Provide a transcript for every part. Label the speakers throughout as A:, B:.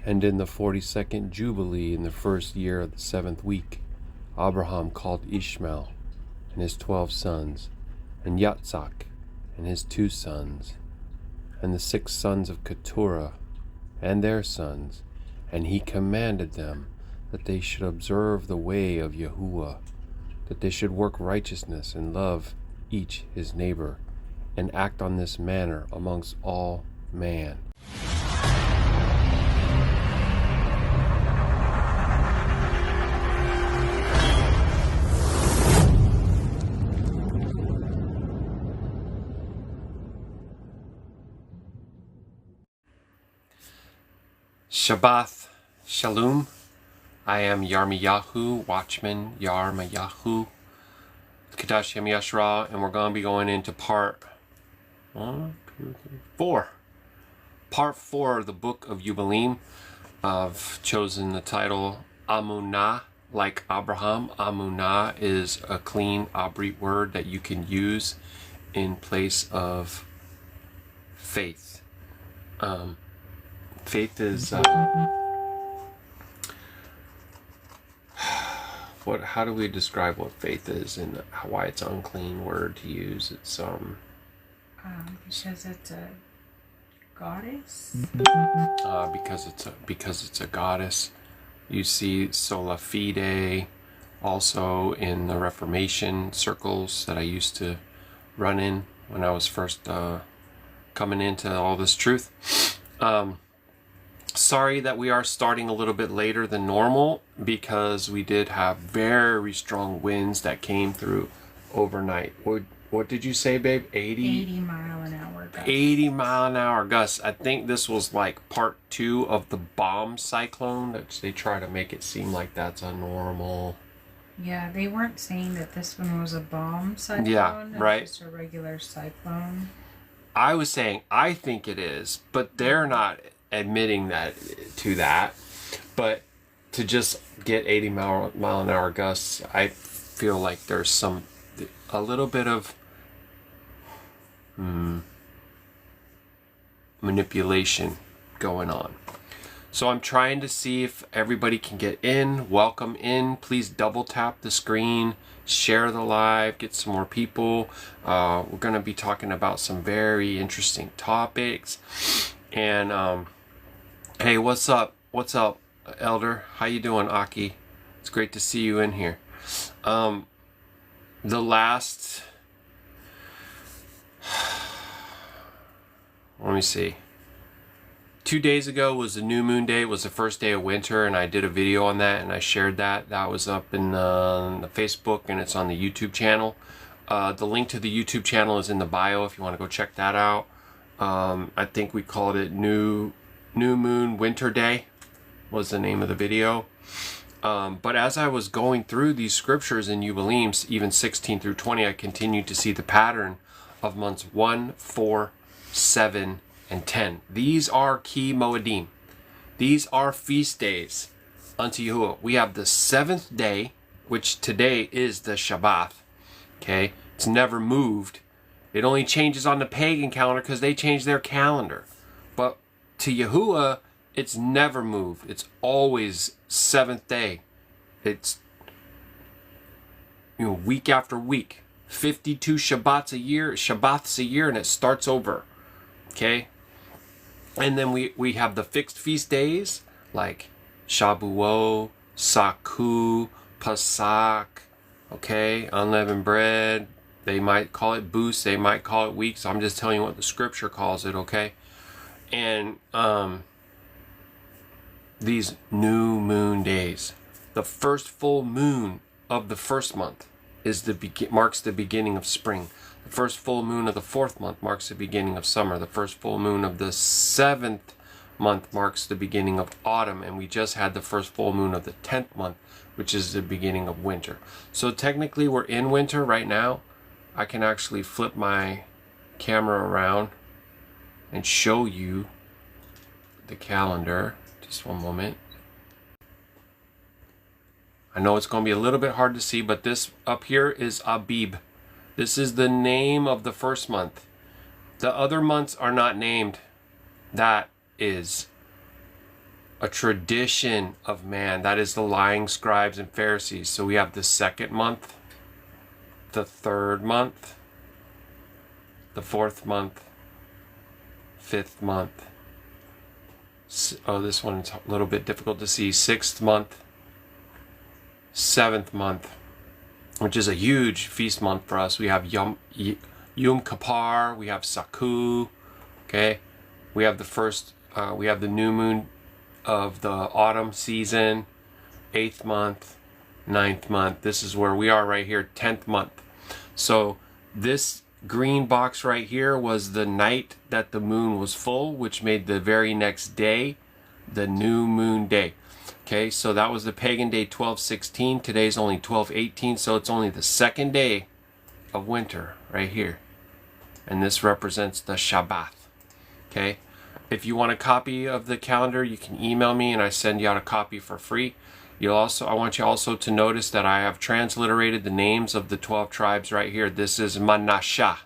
A: And in the 42nd Jubilee, in the first year of the 7th week, Abraham called Ishmael and his 12 sons, and Yitzhak and his 2 sons, and the 6 sons of Keturah and their sons, and he commanded them that they should observe the way of Yahuah, that they should work righteousness and love each his neighbor, and act on this manner amongst all man. Shabbat Shalom. I am Yarmiyahu, Watchman Yarmiyahu, Qadashayam of Yasharal, and we're going to be going into part 4. Part 4 of the book of Yubalym. I've chosen the title Amunah, like Abraham. Amunah is a clean Abrit word that you can use in place of faith. Faith is how do we describe what faith is and why it's an unclean word to use? It's
B: because it's a goddess.
A: Because it's a goddess. You see sola fide also in the Reformation circles that I used to run in when I was first coming into all this truth. Sorry that we are starting a little bit later than normal, because we did have very strong winds that came through overnight. What did you say, babe?
B: 80 mile an hour gusts.
A: 80 mile an hour gusts. I think this was like part 2 of the bomb cyclone, that they try to make it seem like that's a normal.
B: Yeah, they weren't saying that this one was a bomb cyclone.
A: Yeah, right.
B: It's just a regular cyclone.
A: I was saying I think it is, but they're not admitting that to that. But to just get 80 mile an hour gusts, I feel like there's a little bit of manipulation going on. So I'm trying to see if everybody can get in. Welcome in. Please double tap the screen, share the live, get some more people. We're going to be talking about some very interesting topics. And hey, what's up? What's up, Elder? How you doing, Aki? It's great to see you in here. The last, let me see. 2 days ago was the new moon day. It was the first day of winter, and I did a video on that, and I shared that. That was up in the Facebook, and it's on the YouTube channel. The link to the YouTube channel is in the bio if you want to go check that out. I think we called it New Moon Winter Day was the name of the video. But as I was going through these scriptures in Yubalym, even 16 through 20, I continued to see the pattern of months 1, 4, 7, and 10. These are key Moedim. These are feast days unto Yahuah. We have the 7th day, which today is the Shabbat. Okay, it's never moved. It only changes on the pagan calendar because they change their calendar. But to Yahuah, it's never moved. It's always 7th day. It's, week after week. 52 Shabbats a year, and it starts over. Okay? And then we have the fixed feast days like Shabuot, Saku, Pasak, okay, unleavened bread. They might call it booths, they might call it weeks. I'm just telling you what the scripture calls it, okay? And these new moon days. The first full moon of the first month marks the beginning of spring. The first full moon of the 4th month marks the beginning of summer. The first full moon of the 7th month marks the beginning of autumn. And we just had the first full moon of the 10th month, which is the beginning of winter. So technically we're in winter right now. I can actually flip my camera around and show you the calendar. Just one moment. I know it's going to be a little bit hard to see, but this up here is Abib. This is the name of the first month. The other months are not named. That is a tradition of man. That is the lying scribes and Pharisees. So we have the second month, the third month, the fourth month, fifth month. Oh, this one's a little bit difficult to see. Sixth month, seventh month, which is a huge feast month for us. We have Yom Kippur, we have Saku, okay? We have the first, we have the new moon of the autumn season, 8th month, 9th month. This is where we are right here, 10th month. So this green box right here was the night that the moon was full, which made the very next day the new moon day. Okay, so that was the pagan day 12/16. Today's only 12/18, so it's only the second day of winter right here. And this represents the Shabbat. Okay, if you want a copy of the calendar, you can email me and I send you out a copy for free. I want you also to notice that I have transliterated the names of the 12 tribes right here. This is Manasseh,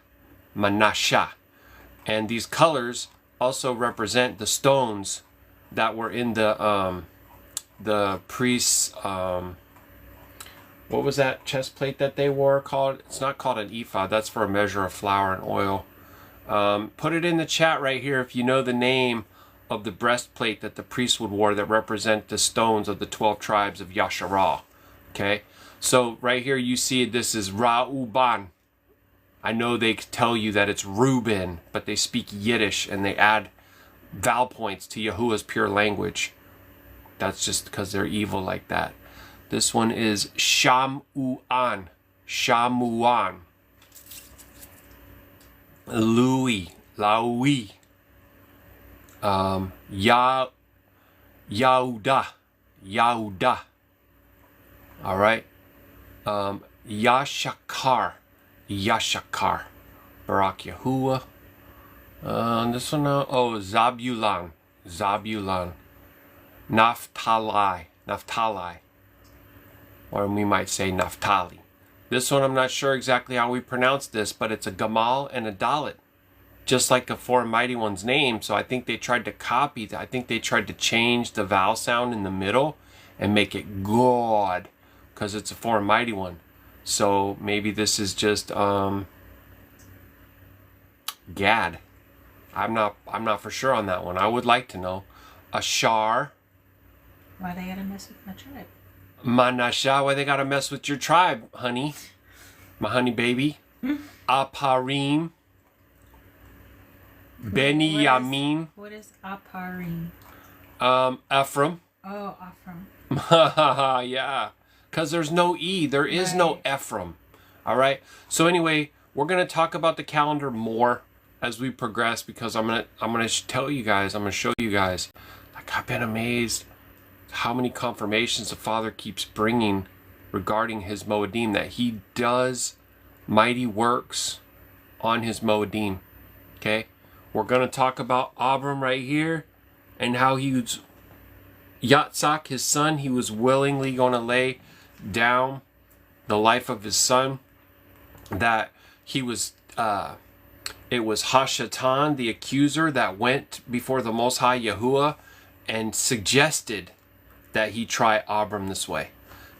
A: and these colors also represent the stones that were in the priests. What was that chest plate that they wore called? It's not called an ephod. That's for a measure of flour and oil. Put it in the chat right here if you know the name of the breastplate that the priests would wear that represent the stones of the 12 tribes of Yashar'Al. Okay, so right here you see this is Ra'uban. I know they tell you that it's Reuben, but they speak Yiddish and they add vowel points to Yahuwah's pure language. That's just because they're evil like that. This one is Shamu'an. Laui. Yahuda. All right. Yashakar. Baruk Atah Yahuah. This one, Zabulon. Naphtali. Or we might say Naphtali. This one, I'm not sure exactly how we pronounce this, but it's a Gamal and a Dalet. Just like the four mighty one's name. So I think they tried to copy that. I think they tried to change the vowel sound in the middle and make it God, because it's a four mighty one. So maybe this is just Gad. I'm not for sure on that one. I would like to know. Ashar.
B: Why they gotta mess with my tribe?
A: Manasseh, why they gotta mess with your tribe, honey? My honey baby. Aparim. Beni Yamin.
B: What is Aparim?
A: Ephraim.
B: Oh, Ephraim.
A: Yeah. Because there's no E. There is no Ephraim. All right. So anyway, we're going to talk about the calendar more as we progress, because I'm going to tell you guys, I'm going to show you guys. Like, I've been amazed how many confirmations the Father keeps bringing regarding his Moedim, that he does mighty works on his Moedim. Okay? We're going to talk about Abram right here and how he was, Yitzhak, his son, he was willingly going to lay down the life of his son. That he was, it was Hashatan, the accuser, that went before the Most High Yahuwah and suggested that he try Abram this way.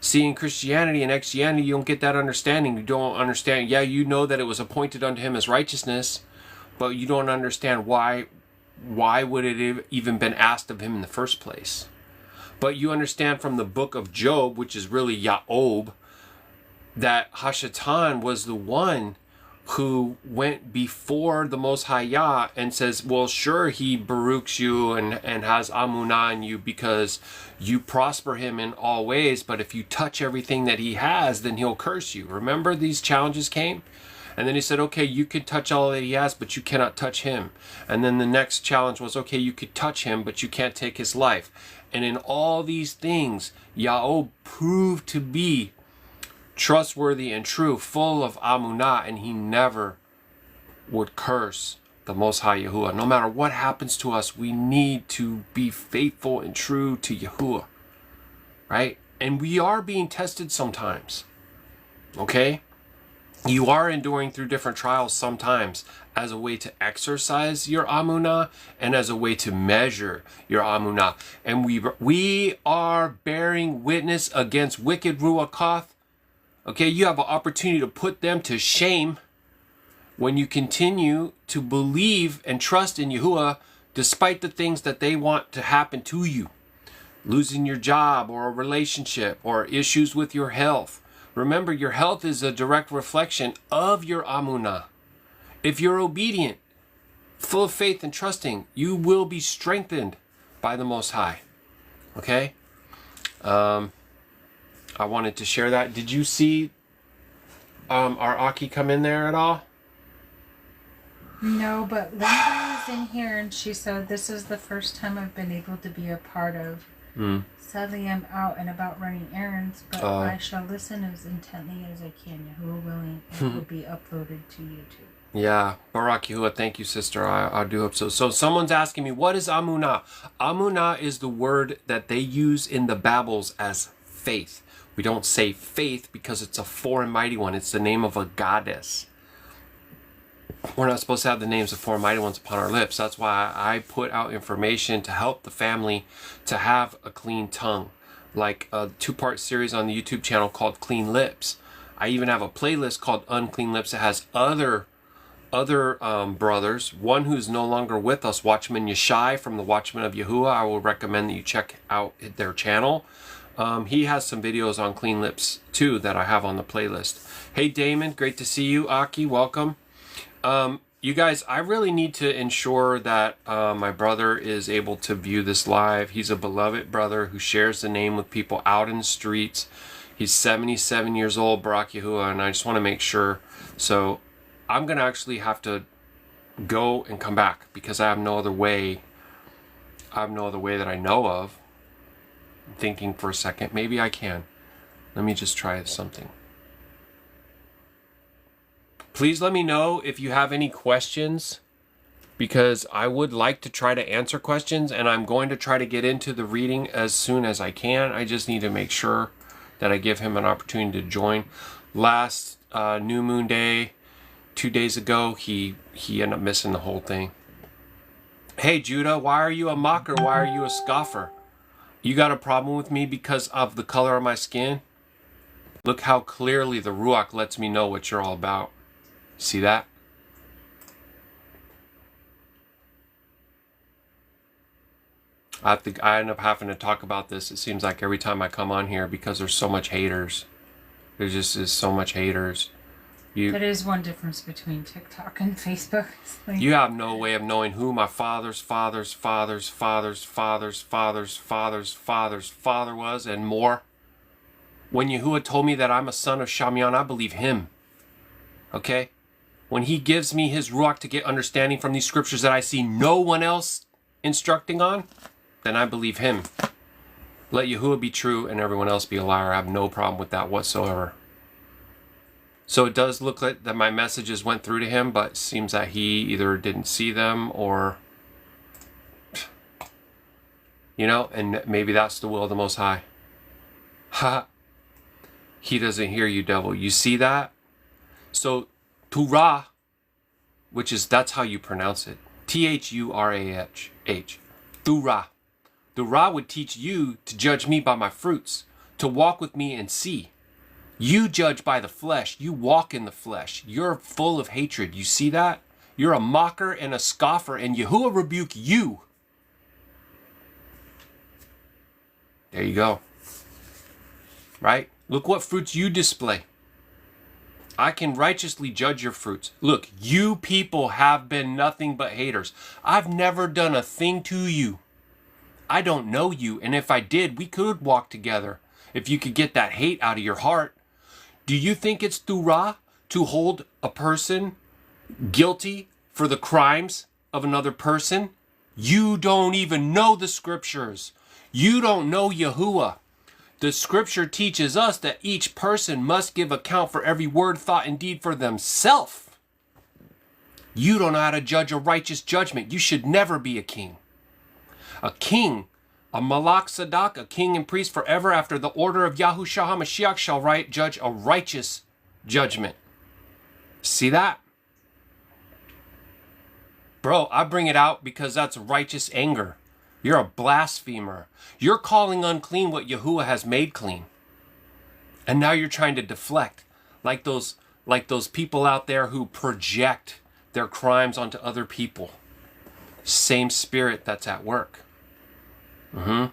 A: See, in Christianity and Christianity, you don't get that understanding. You don't understand. Yeah, you know that it was appointed unto him as righteousness, but you don't understand why would it have even been asked of him in the first place. But you understand from the book of Job, which is really Yaob, that Hashatan was the one who went before the Most High Yah and says, well, sure, he baruchs you and has Amunah in you because you prosper him in all ways, but if you touch everything that he has, then he'll curse you. Remember these challenges came? And then he said, okay, you could touch all that he has, but you cannot touch him. And then the next challenge was, okay, you could touch him, but you can't take his life. And in all these things, Yaob proved to be trustworthy and true, full of Amunah, and he never would curse the Most High Yahuwah. No matter what happens to us, we need to be faithful and true to Yahuwah, right? And we are being tested sometimes, okay? You are enduring through different trials sometimes as a way to exercise your Amunah and as a way to measure your Amunah. And we are bearing witness against wicked Ruach Ha'Qadash. Okay, you have an opportunity to put them to shame when you continue to believe and trust in Yahuwah despite the things that they want to happen to you. Losing your job or a relationship or issues with your health. Remember, your health is a direct reflection of your Amunah. If you're obedient, full of faith and trusting, you will be strengthened by the Most High. Okay? I wanted to share that. Did you see our Aki come in there at all?
B: No, but Linda was in here and she said, this is the first time I've been able to be a part of. Sadly, I'm out and about running errands, but I shall listen as intently as I can. Yahuwah willing, it will be uploaded to YouTube.
A: Yeah, Baruk Yahuah, thank you, sister. I do hope so. So someone's asking me, what is Amunah? Amunah is the word that they use in the Babels as faith. We don't say faith because it's a foreign mighty one. It's the name of a goddess. We're not supposed to have the names of foreign mighty ones upon our lips. That's why I put out information to help the family to have a clean tongue. Like a 2-part series on the YouTube channel called Clean Lips. I even have a playlist called Unclean Lips that has other brothers. One who's no longer with us, Watchman Yeshai from the Watchman of Yahuwah. I will recommend that you check out their channel. He has some videos on Clean Lips too that I have on the playlist. Hey Damon, great to see you. Aki, welcome. You guys, I really need to ensure that my brother is able to view this live. He's a beloved brother who shares the name with people out in the streets. He's 77 years old, Baruk Yahuah, and I just want to make sure. So I'm going to actually have to go and come back because I have no other way. I have no other way that I know of. I'm thinking for a second. Maybe I can. Let me just try something. Please let me know if you have any questions because I would like to try to answer questions and I'm going to try to get into the reading as soon as I can. I just need to make sure that I give him an opportunity to join. Last New Moon Day, 2 days ago, he ended up missing the whole thing. Hey Judah, why are you a mocker? Why are you a scoffer? You got a problem with me because of the color of my skin? Look how clearly the Ruach lets me know what you're all about. See that? I end up having to talk about this, it seems like every time I come on here because there's so much haters. There just is so much haters.
B: That is one difference between TikTok and Facebook.
A: You have no way of knowing who my father's father was and more. When Yahuwah told me that I'm a son of Shamian, I believe him. Okay? When he gives me his Ruach to get understanding from these scriptures that I see no one else instructing on, then I believe him. Let Yahuwah be true and everyone else be a liar. I have no problem with that whatsoever. So it does look like that my messages went through to him, but it seems that he either didn't see them or, you know, and maybe that's the will of the Most High. Ha! He doesn't hear you, devil. You see that? So, Turah, which is, that's how you pronounce it. T-H-U-R-A-H. Turah. Turah would teach you to judge me by my fruits, to walk with me and see. You judge by the flesh. You walk in the flesh. You're full of hatred. You see that? You're a mocker and a scoffer, and Yahuwah rebuke you. There you go. Right? Look what fruits you display. I can righteously judge your fruits. Look, you people have been nothing but haters. I've never done a thing to you. I don't know you, and if I did, we could walk together. If you could get that hate out of your heart. Do you think it's Turah to hold a person guilty for the crimes of another person? You don't even know the scriptures. You don't know Yahuwah. The scripture teaches us that each person must give account for every word, thought, and deed for themselves. You don't know how to judge a righteous judgment. You should never be a king. A king, a Malach Sadak, a king and priest forever after the order of Yahusha HaMashiach shall judge a righteous judgment. See that? Bro, I bring it out because that's righteous anger. You're a blasphemer. You're calling unclean what Yahuwah has made clean. And now you're trying to deflect. Like those people out there who project their crimes onto other people. Same spirit that's at work. I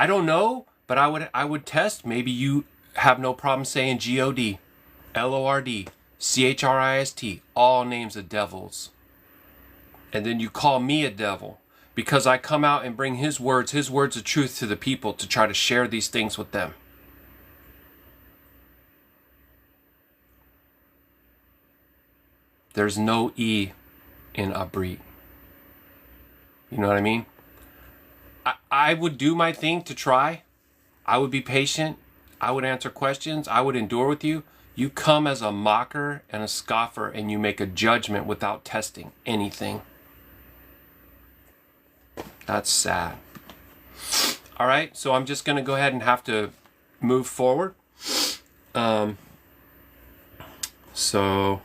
A: don't know, but I would test. Maybe you have no problem saying God, Lord, Christ, all names of devils. And then you call me a devil because I come out and bring his words of truth to the people to try to share these things with them. There's no E in Abrit. You know what I mean? I would do my thing to try. I would be patient. I would answer questions. I would endure with you. You come as a mocker and a scoffer and you make a judgment without testing anything. That's sad. All right, so I'm just going to go ahead and have to move forward. So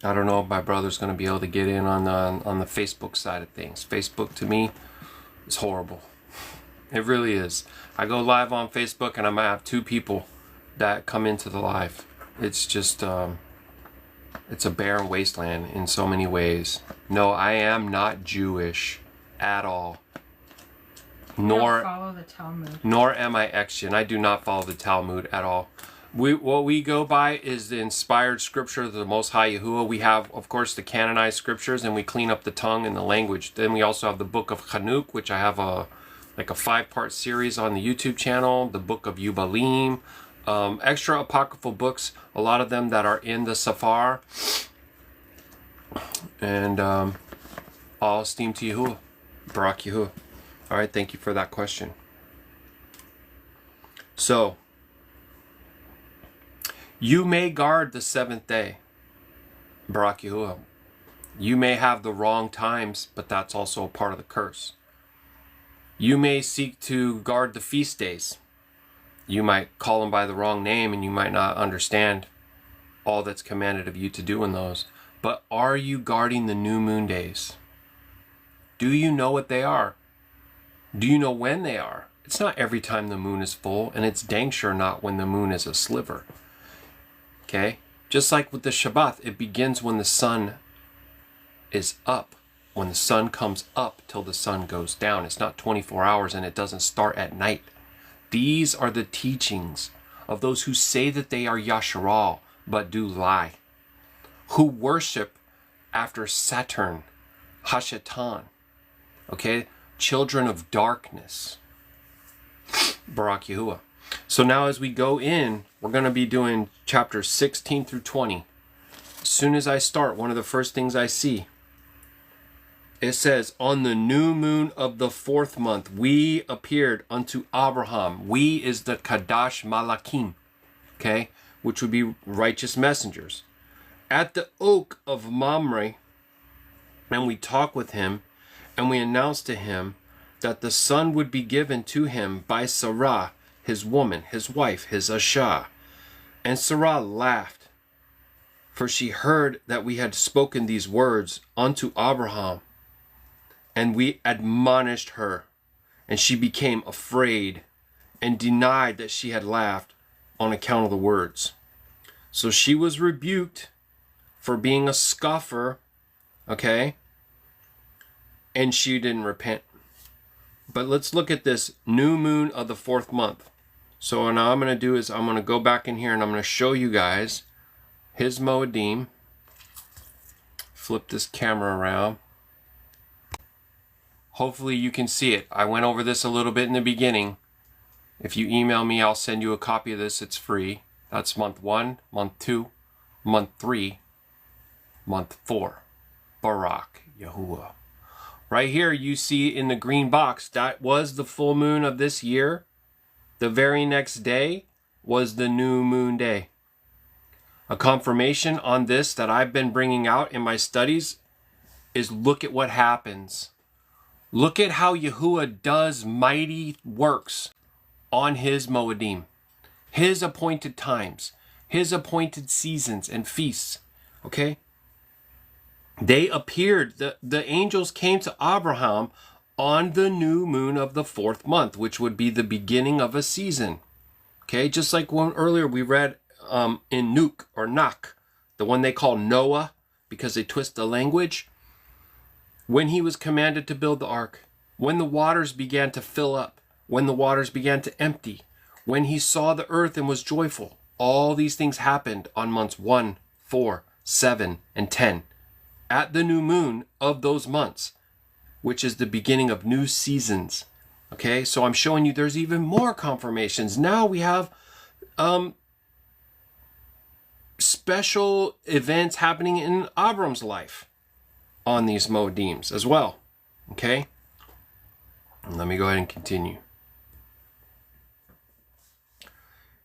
A: I don't know if my brother's going to be able to get in on the Facebook side of things. Facebook to me is horrible. It really is. I go live on Facebook and I might have 2 people that come into the live. It's just it's a barren wasteland in so many ways. No, I am not Jewish at all. Nor
B: follow the Talmud.
A: Nor am I Exan. I do not follow the Talmud at all. What we go by is the inspired scripture of the Most High Yahuwah. We have, of course, the canonized scriptures, and we clean up the tongue and the language. Then we also have the book of Chanukh, which I have a 5-part series on the YouTube channel. The book of Yubalym. Extra apocryphal books, a lot of them that are in the Safar. And all esteem to Yahuwah. Baruk Yahuah. All right, thank you for that question. So, you may guard the 7th day, Baruk Yahuah. You may have the wrong times, but that's also a part of the curse. You may seek to guard the feast days. You might call them by the wrong name and you might not understand all that's commanded of you to do in those. But are you guarding the new moon days? Do you know what they are? Do you know when they are? It's not every time the moon is full, and it's dang sure not when the moon is a sliver. Okay? Just like with the Shabbat, it begins when the sun is up. When the sun comes up till the sun goes down. It's not 24 hours and it doesn't start at night. These are the teachings of those who say that they are Yashar'Al, but do lie. Who worship after Saturn, Hashatan. Okay? Children of darkness. Baruk Yahuah. So now as we go in, we're going to be doing chapters 16 through 20. As soon as I start, one of the first things I see, it says, on the new moon of the 4th month, we appeared unto Abraham. We is the Kadash Malakim, okay, which would be righteous messengers. At the oak of Mamre, and we talked with him, and we announced to him that the son would be given to him by Sarah, his woman, his wife, his Asha. And Sarah laughed, for she heard that we had spoken these words unto Abraham. And we admonished her, and she became afraid and denied that she had laughed on account of the words. So she was rebuked for being a scoffer, okay? And she didn't repent. But let's look at this new moon of the 4th month. So what I'm going to do is I'm going to go back in here and I'm going to show you guys his Moedim. Flip this camera around. Hopefully you can see it. I went over this a little bit in the beginning. If you email me, I'll send you a copy of this. It's free. That's month 1, month 2, month 3, month 4. Baruk Yahuah. Right here you see in the green box, that was the full moon of this year. The very next day was the new moon day. A confirmation on this that I've been bringing out in my studies is look at what happens. Look at how Yahuwah does mighty works on his Moedim, his appointed times, his appointed seasons and feasts. Okay? They appeared, the angels came to Abraham on the new moon of the 4th month, which would be the beginning of a season. Okay, just like one earlier we read in Nuke or Nak, the one they call Noah because they twist the language. When he was commanded to build the ark, when the waters began to fill up, when the waters began to empty, when he saw the earth and was joyful, all these things happened on months 1, 4, 7, and 10. At the new moon of those months, which is the beginning of new seasons. Okay, so I'm showing you there's even more confirmations. Now we have special events happening in Abram's life on these moedims as well. Okay, and let me go ahead and continue.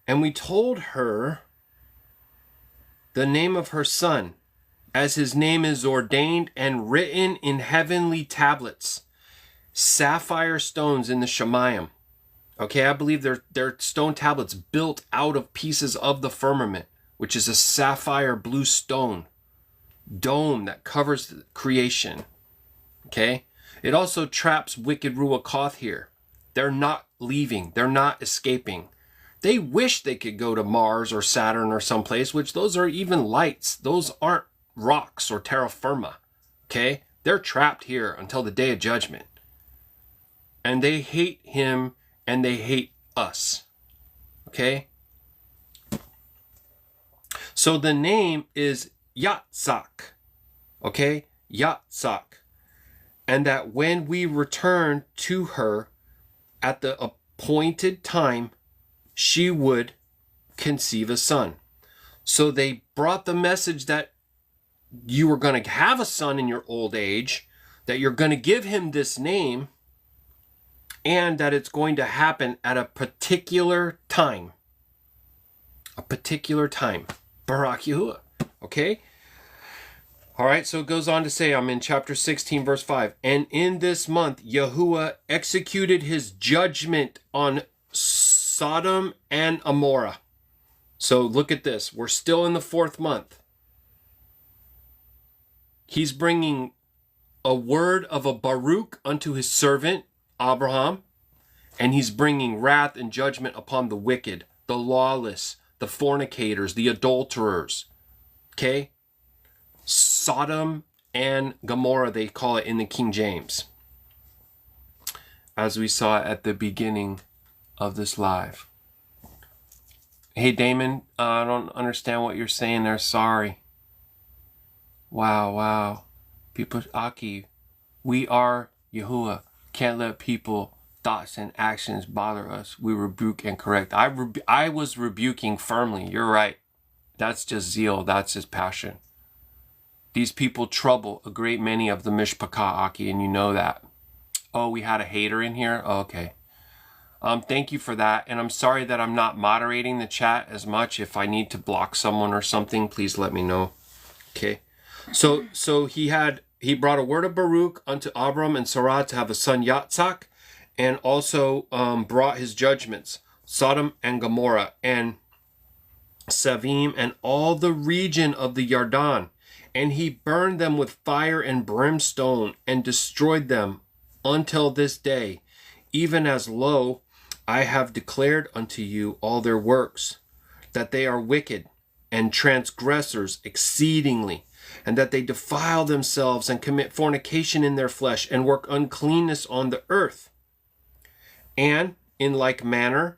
A: And we told her the name of her son, as his name is ordained and written in heavenly tablets, sapphire stones in the Shemayim. Okay, I believe they're stone tablets built out of pieces of the firmament, which is a sapphire blue stone dome that covers the creation. Okay, it also traps wicked Ruach Ha'Qadash here. They're not leaving. They're not escaping. They wish they could go to Mars or Saturn or someplace, which those are even lights. Those aren't rocks or terra firma. Okay, they're trapped here until the day of judgment. And they hate him and they hate us. Okay? So the name is Yatzak. Okay? Yatzak. And that when we return to her at the appointed time, she would conceive a son. So they brought the message that you were going to have a son in your old age, that you're going to give him this name, and that it's going to happen at a particular time. A particular time. Baruk Yahuah. Okay? All right, so it goes on to say, I'm in chapter 16, verse 5. And in this month, Yahuah executed his judgment on Sodom and Amorah. So look at this. We're still in the 4th month. He's bringing a word of a Baruk unto his servant, Abraham, and he's bringing wrath and judgment upon the wicked, the lawless, the fornicators, the adulterers. Okay? Sodom and Gomorrah, they call it in the King James. As we saw at the beginning of this live. Hey, Damon, I don't understand what you're saying there. Sorry. Wow. People, Aki, we are Yahuah. Can't let people, thoughts, and actions bother us. We rebuke and correct. I was rebuking firmly. You're right. That's just zeal. That's his passion. These people trouble a great many of the Mishpachah, Aki, and you know that. Oh, we had a hater in here? Oh, okay. Thank you for that. And I'm sorry that I'm not moderating the chat as much. If I need to block someone or something, please let me know. Okay. So he brought a word of Baruk unto Abram and Sarah to have a son Yatzak, and also brought his judgments, Sodom and Gomorrah and Savim and all the region of the Yarden, and he burned them with fire and brimstone and destroyed them until this day, even as lo, I have declared unto you all their works, that they are wicked and transgressors exceedingly, and that they defile themselves and commit fornication in their flesh and work uncleanness on the earth. And in like manner,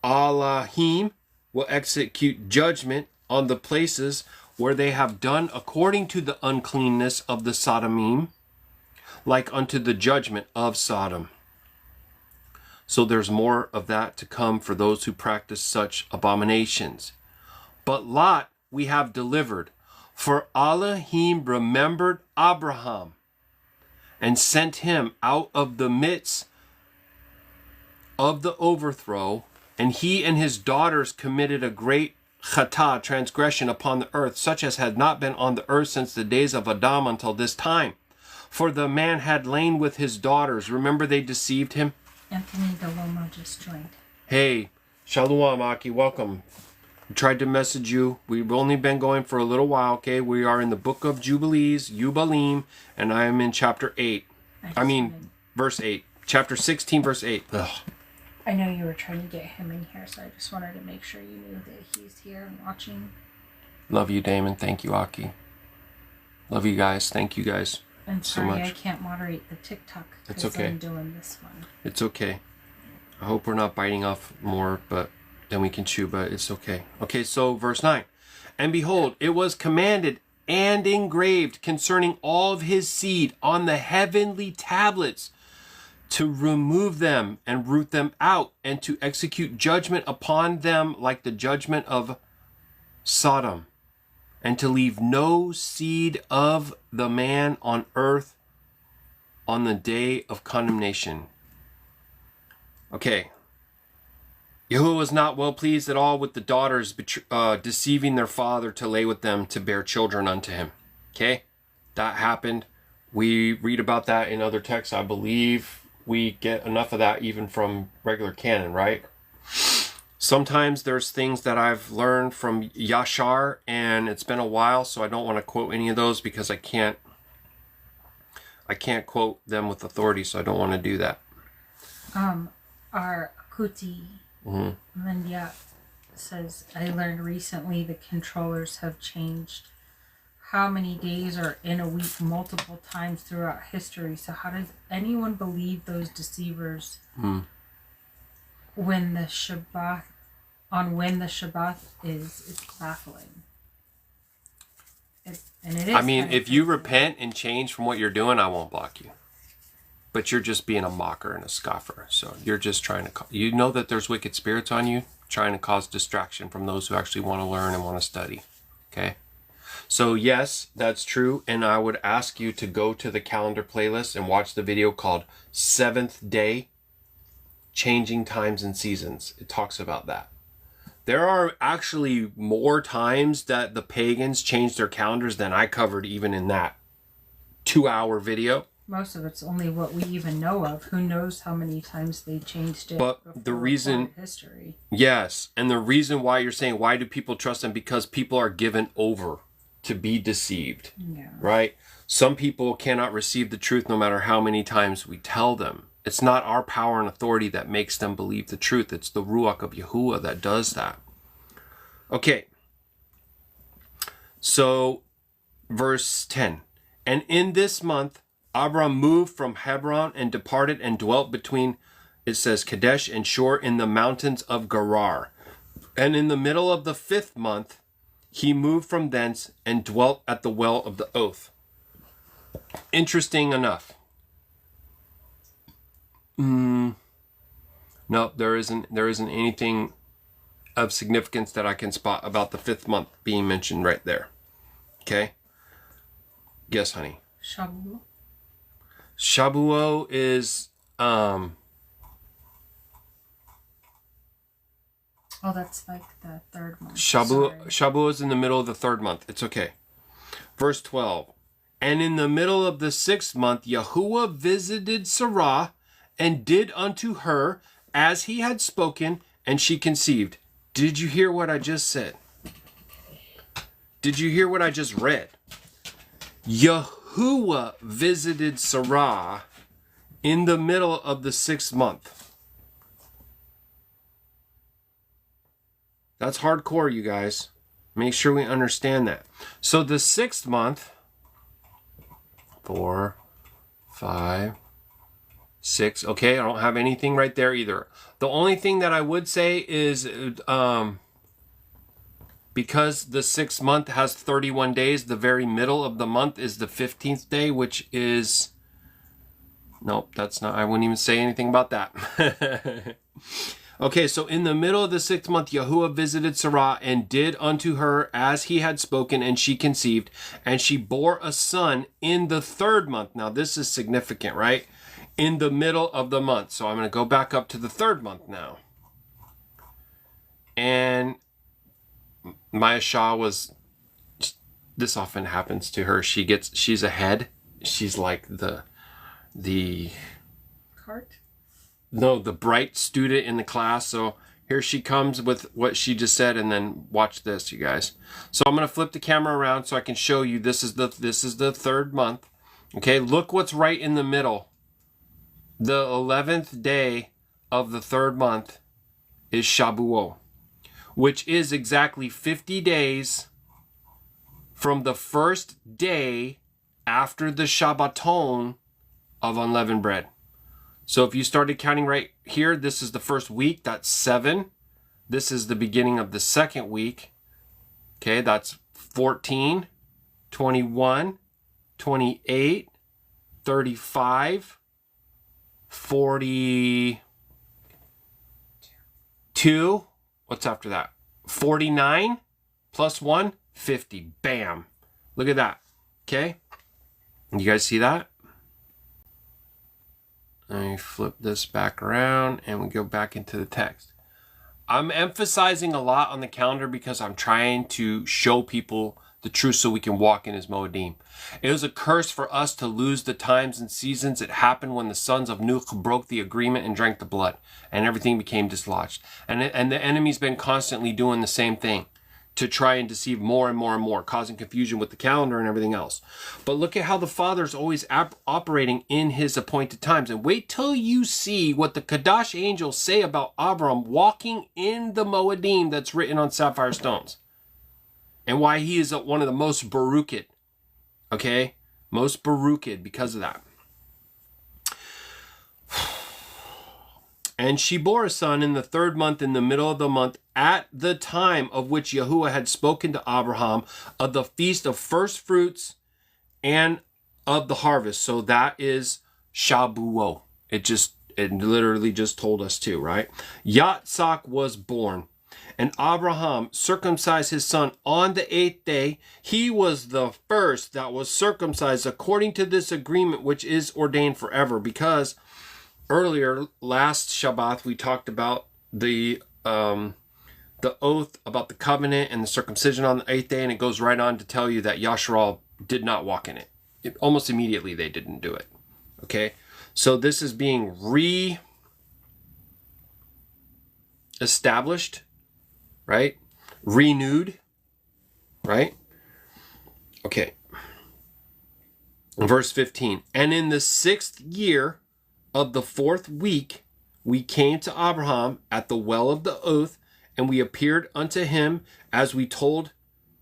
A: Elohim will execute judgment on the places where they have done according to the uncleanness of the Sodomim, like unto the judgment of Sodom. So there's more of that to come for those who practice such abominations. But Lot we have delivered, for Elohim remembered Abraham and sent him out of the midst of the overthrow, and he and his daughters committed a great chatah, transgression upon the earth, such as had not been on the earth since the days of Adam until this time. For the man had lain with his daughters. Remember they deceived him?
B: Anthony Deloma just joined.
A: Hey, Shalom, Aki, welcome. Tried to message you. We've only been going for a little while, okay? We are in the book of Jubilees, Yubalym, and I am in chapter 8. Verse 8. Chapter 16, verse 8. Ugh.
B: I know you were trying to get him in here, so I just wanted to make sure you knew that he's here and watching.
A: Love you, Damon. Thank you, Aki. Love you guys. Thank you guys
B: and
A: so much.
B: I can't moderate the TikTok because
A: it's okay.
B: I'm doing this one.
A: It's okay. I hope we're not biting off more, but then we can chew, but it's okay. Okay, so verse 9. And behold, it was commanded and engraved concerning all of his seed on the heavenly tablets to remove them and root them out and to execute judgment upon them like the judgment of Sodom, and to leave no seed of the man on earth on the day of condemnation. Okay. Yahuwah was not well pleased at all with the daughters deceiving their father to lay with them to bear children unto him. Okay? That happened. We read about that in other texts. I believe we get enough of that even from regular canon, right? Sometimes there's things that I've learned from Yashar, and it's been a while, so I don't want to quote any of those because I can't quote them with authority, so I don't want to do that.
B: Our Kuti Mandia says, I learned recently the controllers have changed how many days are in a week multiple times throughout history. So how does anyone believe those deceivers when the Shabbat is? It's baffling. And it is.
A: I mean, if you repent and change from what you're doing, I won't block you. But you're just being a mocker and a scoffer. So you're just trying to, you know that there's wicked spirits on you, trying to cause distraction from those who actually want to learn and want to study. Okay? So yes, that's true. And I would ask you to go to the calendar playlist and watch the video called 7th Day, Changing Times and Seasons. It talks about that. There are actually more times that the pagans changed their calendars than I covered even in that 2-hour video.
B: Most of it's only what we even know of. Who knows how many times they changed it?
A: But the reason,
B: history.
A: Yes, and the reason why you're saying why do people trust them? Because people are given over to be deceived.
B: Yeah.
A: Right? Some people cannot receive the truth no matter how many times we tell them. It's not our power and authority that makes them believe the truth. It's the Ruach of Yahuwah that does that. Okay. So, verse 10. And in this month, Abram moved from Hebron and departed and dwelt between, it says, Kadesh and Shur in the mountains of Gerar. And in the middle of the 5th month, he moved from thence and dwelt at the well of the oath. Interesting enough. No, there isn't anything of significance that I can spot about the 5th month being mentioned right there. Okay? Yes, honey. Shabuo is
B: oh, that's like the 3rd month.
A: Shabuo is in the middle of the 3rd month. It's okay. Verse 12. And in the middle of the 6th month, Yahuwah visited Sarah and did unto her as he had spoken, and she conceived. Did you hear what I just said? Did you hear what I just read? Yahuwah visited Sarah in the middle of the 6th month. That's hardcore, you guys. Make sure we understand that. So the 6th month, 4, 5, 6. Okay, I don't have anything right there either. The only thing that I would say is because the 6th month has 31 days, the very middle of the month is the 15th day, which is... Nope, that's not... I wouldn't even say anything about that. Okay, so in the middle of the 6th month, Yahuwah visited Sarah and did unto her as he had spoken, and she conceived, and she bore a son in the 3rd month. Now, this is significant, right? In the middle of the month. So I'm going to go back up to the 3rd month now. And Maya Shah was, this often happens to her. She's ahead. She's like the
B: cart?
A: No, the bright student in the class. So Here she comes with what she just said, and then watch this, you guys. So I'm going to flip the camera around so I can show you this is the 3rd month. Okay, look what's right in the middle. The 11th day of the 3rd month is Shabuot, which is exactly 50 days from the first day after the Shabbaton of unleavened bread. So if you started counting right here, this is the first week, that's 7. This is the beginning of the 2nd week. Okay, that's 14, 21, 28, 35, 42. What's after that? 49 plus 1, 50. Bam. Look at that. Okay? You guys see that? Let me flip this back around and we go back into the text. I'm emphasizing a lot on the calendar because I'm trying to show people the truth so we can walk in his Moedim. It was a curse for us to lose the times and seasons. It happened when the sons of Nuch broke the agreement and drank the blood, and everything became dislodged. And the enemy's been constantly doing the same thing to try and deceive more and more and more, causing confusion with the calendar and everything else. But look at how the Father's always operating in his appointed times. And wait till you see what the Qadash angels say about Abraham walking in the Moedim that's written on sapphire stones. And why he is one of the most Baruked. Okay? Most Baruked because of that. And she bore a son in the 3rd month, in the middle of the month, at the time of which Yahuwah had spoken to Abraham of the feast of first fruits and of the harvest. So that is Shabuot. It literally just told us to, right? Yitzhak was born, and Abraham circumcised his son on the 8th day. He was the first that was circumcised according to this agreement, which is ordained forever. Because earlier, last Shabbat, we talked about the oath about the covenant and the circumcision on the 8th day, and it goes right on to tell you that Yashar'Al did not walk in it. Almost immediately they didn't do it. Okay? So this is being re-established, right? Renewed, right? Okay. Verse 15. And in the 6th year of the 4th week, we came to Abraham at the well of the oath, and we appeared unto him as we told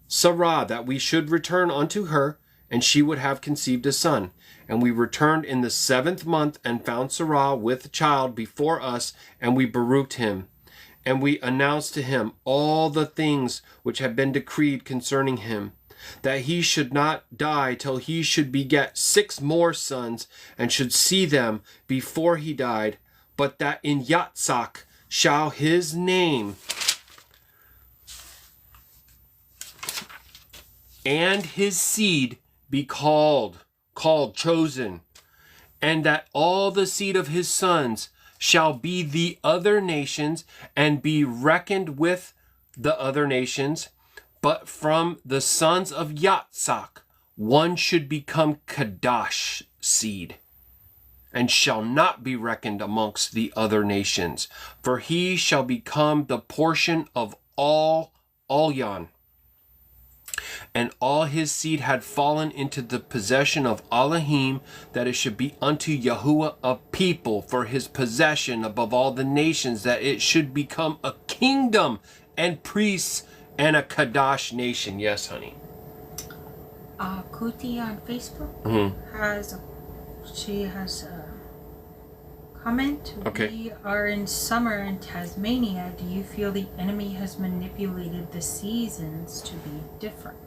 A: Sarah that we should return unto her, and she would have conceived a son. And we returned in the 7th month and found Sarah with child before us, and we baruked him. And we announced to him all the things which had been decreed concerning him, that he should not die till he should beget 6 more sons, and should see them before he died, but that in Yitzhak shall his name and his seed be called, chosen, and that all the seed of his sons shall be the other nations, and be reckoned with the other nations. But from the sons of Yitzhak, one should become Qadash seed, and shall not be reckoned amongst the other nations, for he shall become the portion of all Alyan. And all his seed had fallen into the possession of Elohim, that it should be unto Yahuwah a people for his possession above all the nations, that it should become a kingdom and priests and a Qadash nation. Yes, honey.
B: Kuti on Facebook has a comment.
A: Okay.
B: We are in summer in Tasmania. Do you feel the enemy has manipulated the seasons to be different?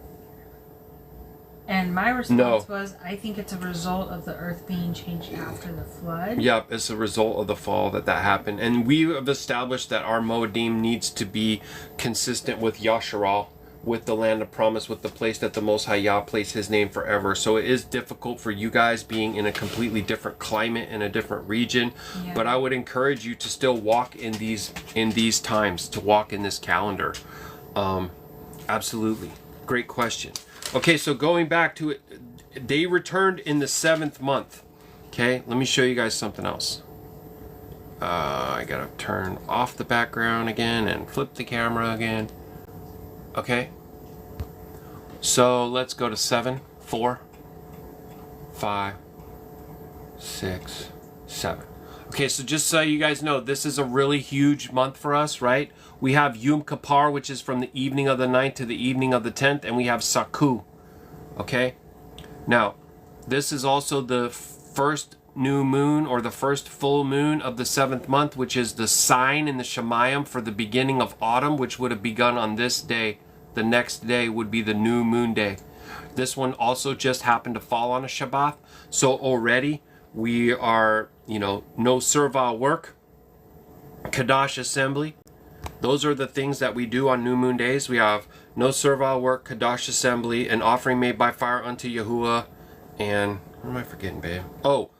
B: And my response was, I think it's a result of the earth being changed after the flood.
A: Yep, it's a result of the fall that happened. And we have established that our Moedim needs to be consistent with Yashar'Al, with the land of promise, with the place that the Most High Yah placed his name forever. So it is difficult for you guys being in a completely different climate, in a different region. Yeah. But I would encourage you to still walk in these times, to walk in this calendar. Absolutely. Great question. Okay, so going back to it, they returned in the 7th month. Okay, let me show you guys something else. I gotta turn off the background again and flip the camera again. Okay. So let's go to 7, 4, 5, 6, 7. Okay, so just so you guys know, this is a really huge month for us, right? We have Yom Kippur, which is from the evening of the 9th to the evening of the 10th, and we have Saku. Okay? Now, this is also the first new moon, or the first full moon of the 7th month, which is the sign in the Shemayim for the beginning of autumn, which would have begun on this day. The next day would be the new moon day. This one also just happened to fall on a Shabbat, so already we are, no servile work, Qadash assembly. Those are the things that we do on new moon days. We have no servile work, Qadash assembly, an offering made by fire unto Yahuwah, and what am I forgetting, babe? Oh,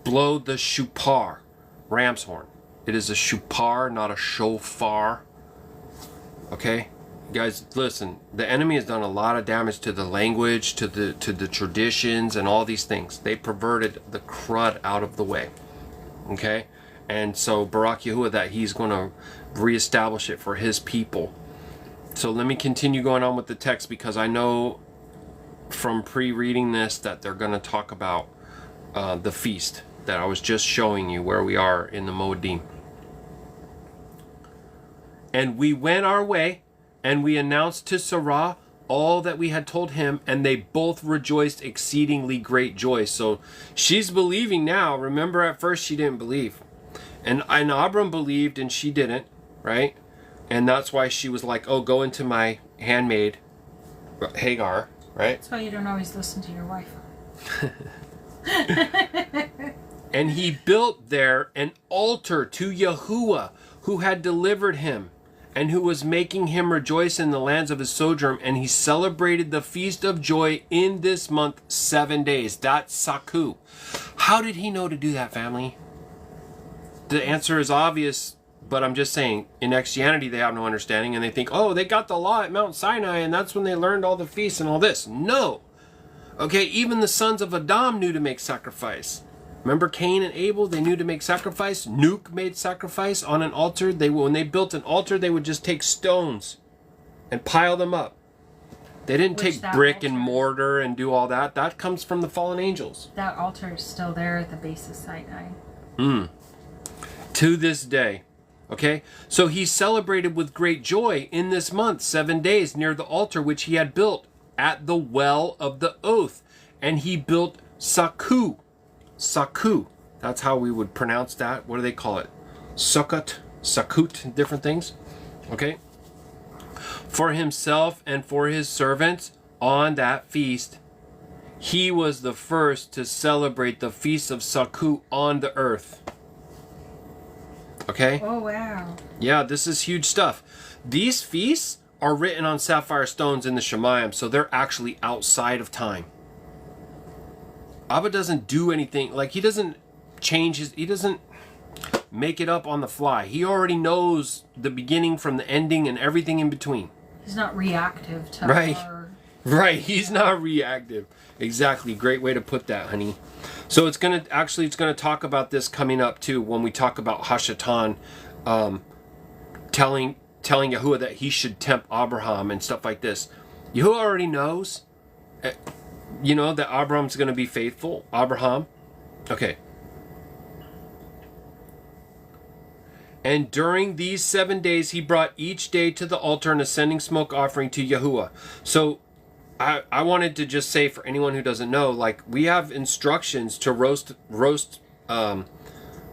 A: blow the shupar, ram's horn. It is a shupar, not a shofar. Okay, guys, listen. The enemy has done a lot of damage to the language, to the traditions, and all these things. They perverted the crud out of the way. Okay, and so Baruk Yahuah, that he's going to reestablish it for his people. So let me continue going on with the text, because I know from pre-reading this that they're going to talk about the feast that I was just showing you, where we are in the Moedim. And we went our way, and we announced to Sarah all that we had told him, and they both rejoiced exceedingly great joy. So she's believing now. Remember, at first she didn't believe. And Abram believed and she didn't, right? And that's why she was like, oh, go into my handmaid, Hagar, right?
B: That's why you don't always listen to your wife.
A: And he built there an altar to Yahuwah, who had delivered him, and who was making him rejoice in the lands of his sojourn. And he celebrated the feast of joy in this month 7 days. That's Saku. How did he know to do that, family? The answer is obvious, but I'm just saying, in Christianity they have no understanding, and they think, oh, they got the law at Mount Sinai, and that's when they learned all the feasts and all this. No. Okay, even the sons of Adam knew to make sacrifice. Remember Cain and Abel? They knew to make sacrifice. Nuke made sacrifice on an altar. When they built an altar, they would just take stones and pile them up. They didn't take brick and mortar and do all that. That comes from the fallen angels.
B: That altar is still there at the base of Sinai.
A: To this day. Okay? So he celebrated with great joy in this month, 7 days, near the altar which he had built at the well of the oath. And he built Saku. Saku. That's how we would pronounce that. What do they call it? Sukkot, Sakut, different things. Okay? For himself and for his servants on that feast. He was the first to celebrate the feast of Saku on the earth. Okay?
B: Oh, wow.
A: Yeah, this is huge stuff. These feasts are written on sapphire stones in the Shemayim, so they're actually outside of time. Abba doesn't do anything, like he doesn't he doesn't make it up on the fly. He already knows the beginning from the ending and everything in between.
B: He's not reactive to
A: Right, he's not reactive. Exactly, great way to put that, honey. So it's gonna talk about this coming up too, when we talk about Hashatan telling Yahuwah that he should tempt Abraham and stuff like this. Yahuwah already knows, that Abraham's going to be faithful. Abraham. Okay. And during these 7 days, he brought each day to the altar an ascending smoke offering to Yahuwah. So I wanted to just say, for anyone who doesn't know, like, we have instructions to roast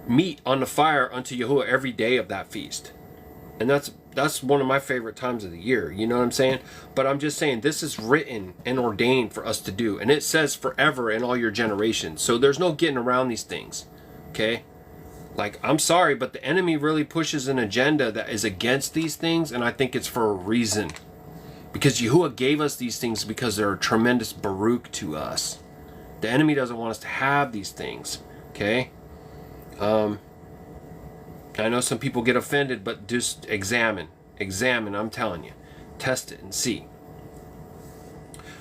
A: meat on the fire unto Yahuwah every day of that feast. And that's one of my favorite times of the year. You know what I'm saying? But I'm just saying, this is written and ordained for us to do. And it says forever in all your generations. So there's no getting around these things. Okay? Like, I'm sorry, but the enemy really pushes an agenda that is against these things. And I think it's for a reason. Because Yahuwah gave us these things because they're a tremendous Baruk to us. The enemy doesn't want us to have these things. Okay? I know some people get offended, but just examine, I'm telling you. Test it and see.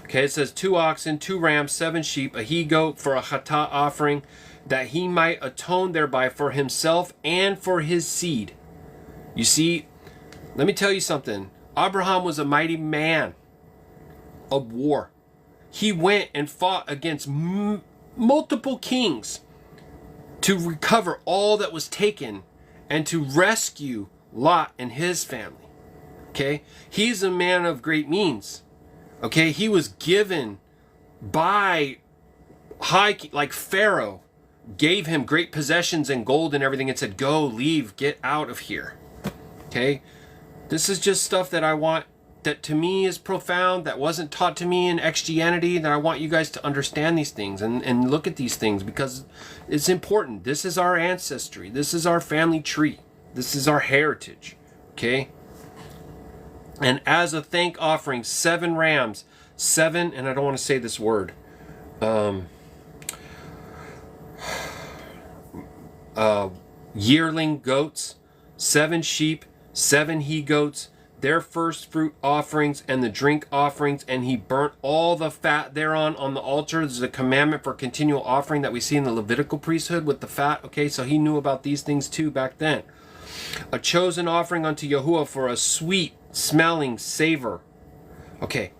A: Okay, it says 2 oxen, 2 rams, 7 sheep, a he-goat for a chatah offering. that he might atone thereby for himself and for his seed. You see, let me tell you something. Abraham was a mighty man of war. He went and fought against multiple kings to recover all that was taken and to rescue Lot and his family. Okay? He's a man of great means. Okay? He was given by like Pharaoh, gave him great possessions and gold and everything and said, go, leave, get out of here. Okay? This is just stuff that I want, that to me is profound, that wasn't taught to me in Christianity, that I want you guys to understand these things and look at these things because it's important. This is our ancestry. This is our family tree. This is our heritage. Okay? And as a thank offering, 7 rams, 7, and I don't want to say this word, yearling goats, 7 sheep, 7 he-goats, their first fruit offerings and the drink offerings, and he burnt all the fat thereon on the altar. This is a commandment for continual offering that we see in the Levitical priesthood with the fat. Okay, so he knew about these things too back then. A chosen offering unto Yahuwah for a sweet smelling savor. Okay.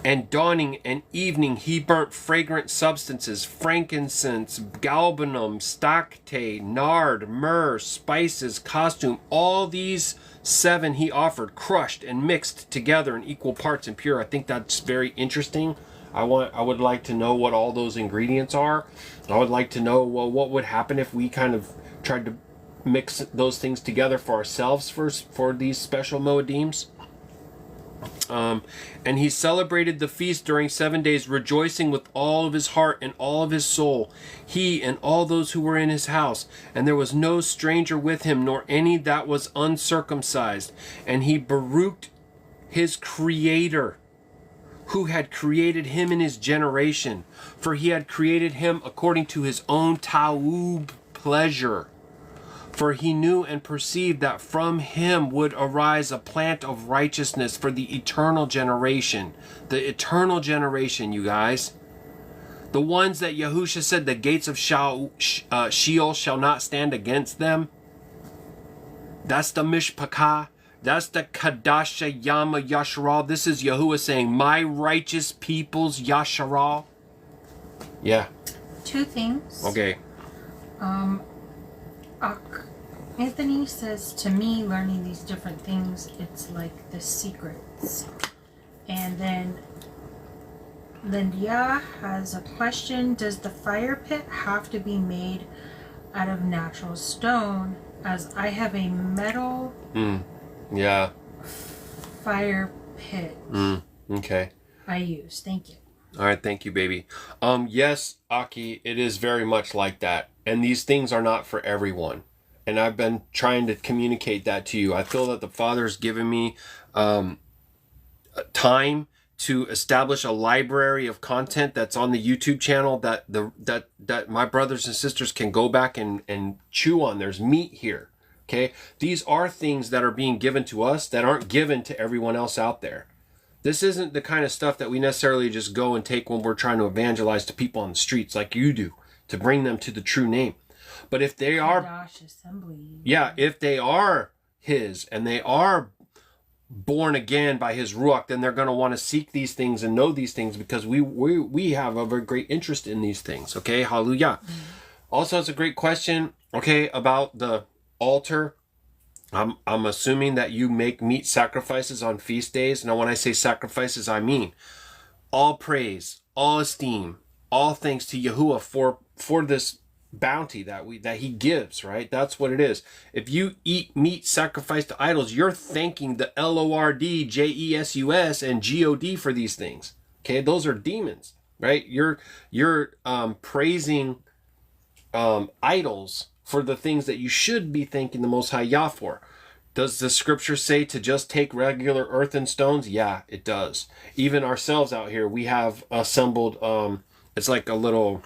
A: And dawning and evening he burnt fragrant substances, frankincense, galbanum, stacte, nard, myrrh, spices, costume. All these 7 he offered, crushed and mixed together in equal parts and pure. I think that's very interesting. I would like to know what all those ingredients are. I would like to know, well, what would happen if we kind of tried to mix those things together for ourselves for these special moedims. And he celebrated the feast during 7 days, rejoicing with all of his heart and all of his soul, he and all those who were in his house. And there was no stranger with him, nor any that was uncircumcised. And he baruked his Creator, who had created him in his generation, for he had created him according to his own taub pleasure. For he knew and perceived that from him would arise a plant of righteousness for the eternal generation. The eternal generation, you guys. The ones that Yahusha said the gates of Sheol shall not stand against them. That's the Mishpachah. That's the Qadashayam of Yasharal. This is Yahuwah saying, my righteous people's Yashar'Al. Yeah.
B: 2 things.
A: Okay.
B: Anthony says, to me, learning these different things, it's like the secrets. And then Lindia has a question. Does the fire pit have to be made out of natural stone? As I have a metal
A: yeah.
B: fire pit
A: Okay.
B: I use. Thank you.
A: All right, thank you, baby. Yes, Aki, it is very much like that. And these things are not for everyone. And I've been trying to communicate that to you. I feel that the Father's given me time to establish a library of content that's on the YouTube channel that my brothers and sisters can go back and chew on. There's meat here. Okay? These are things that are being given to us that aren't given to everyone else out there. This isn't the kind of stuff that we necessarily just go and take when we're trying to evangelize to people on the streets like you do, to bring them to the true name. But if they are, yeah, if they are his and they are born again by his Ruach, then they're going to want to seek these things and know these things because we have a very great interest in these things. Okay, hallelujah. Also, it's a great question, okay, about the altar. I'm assuming that you make meat sacrifices on feast days. Now, when I say sacrifices, I mean all praise, all esteem, all thanks to Yahuwah for this bounty that he gives, right? That's what it is. If you eat meat sacrificed to idols, you're thanking the Lord, Jesus, and God for these things. Okay, those are demons, right? You're praising idols for the things that you should be thanking the Most High Yah for. Does the scripture say to just take regular earth and stones? Yeah, it does. Even ourselves out here, we have assembled. It's like a little.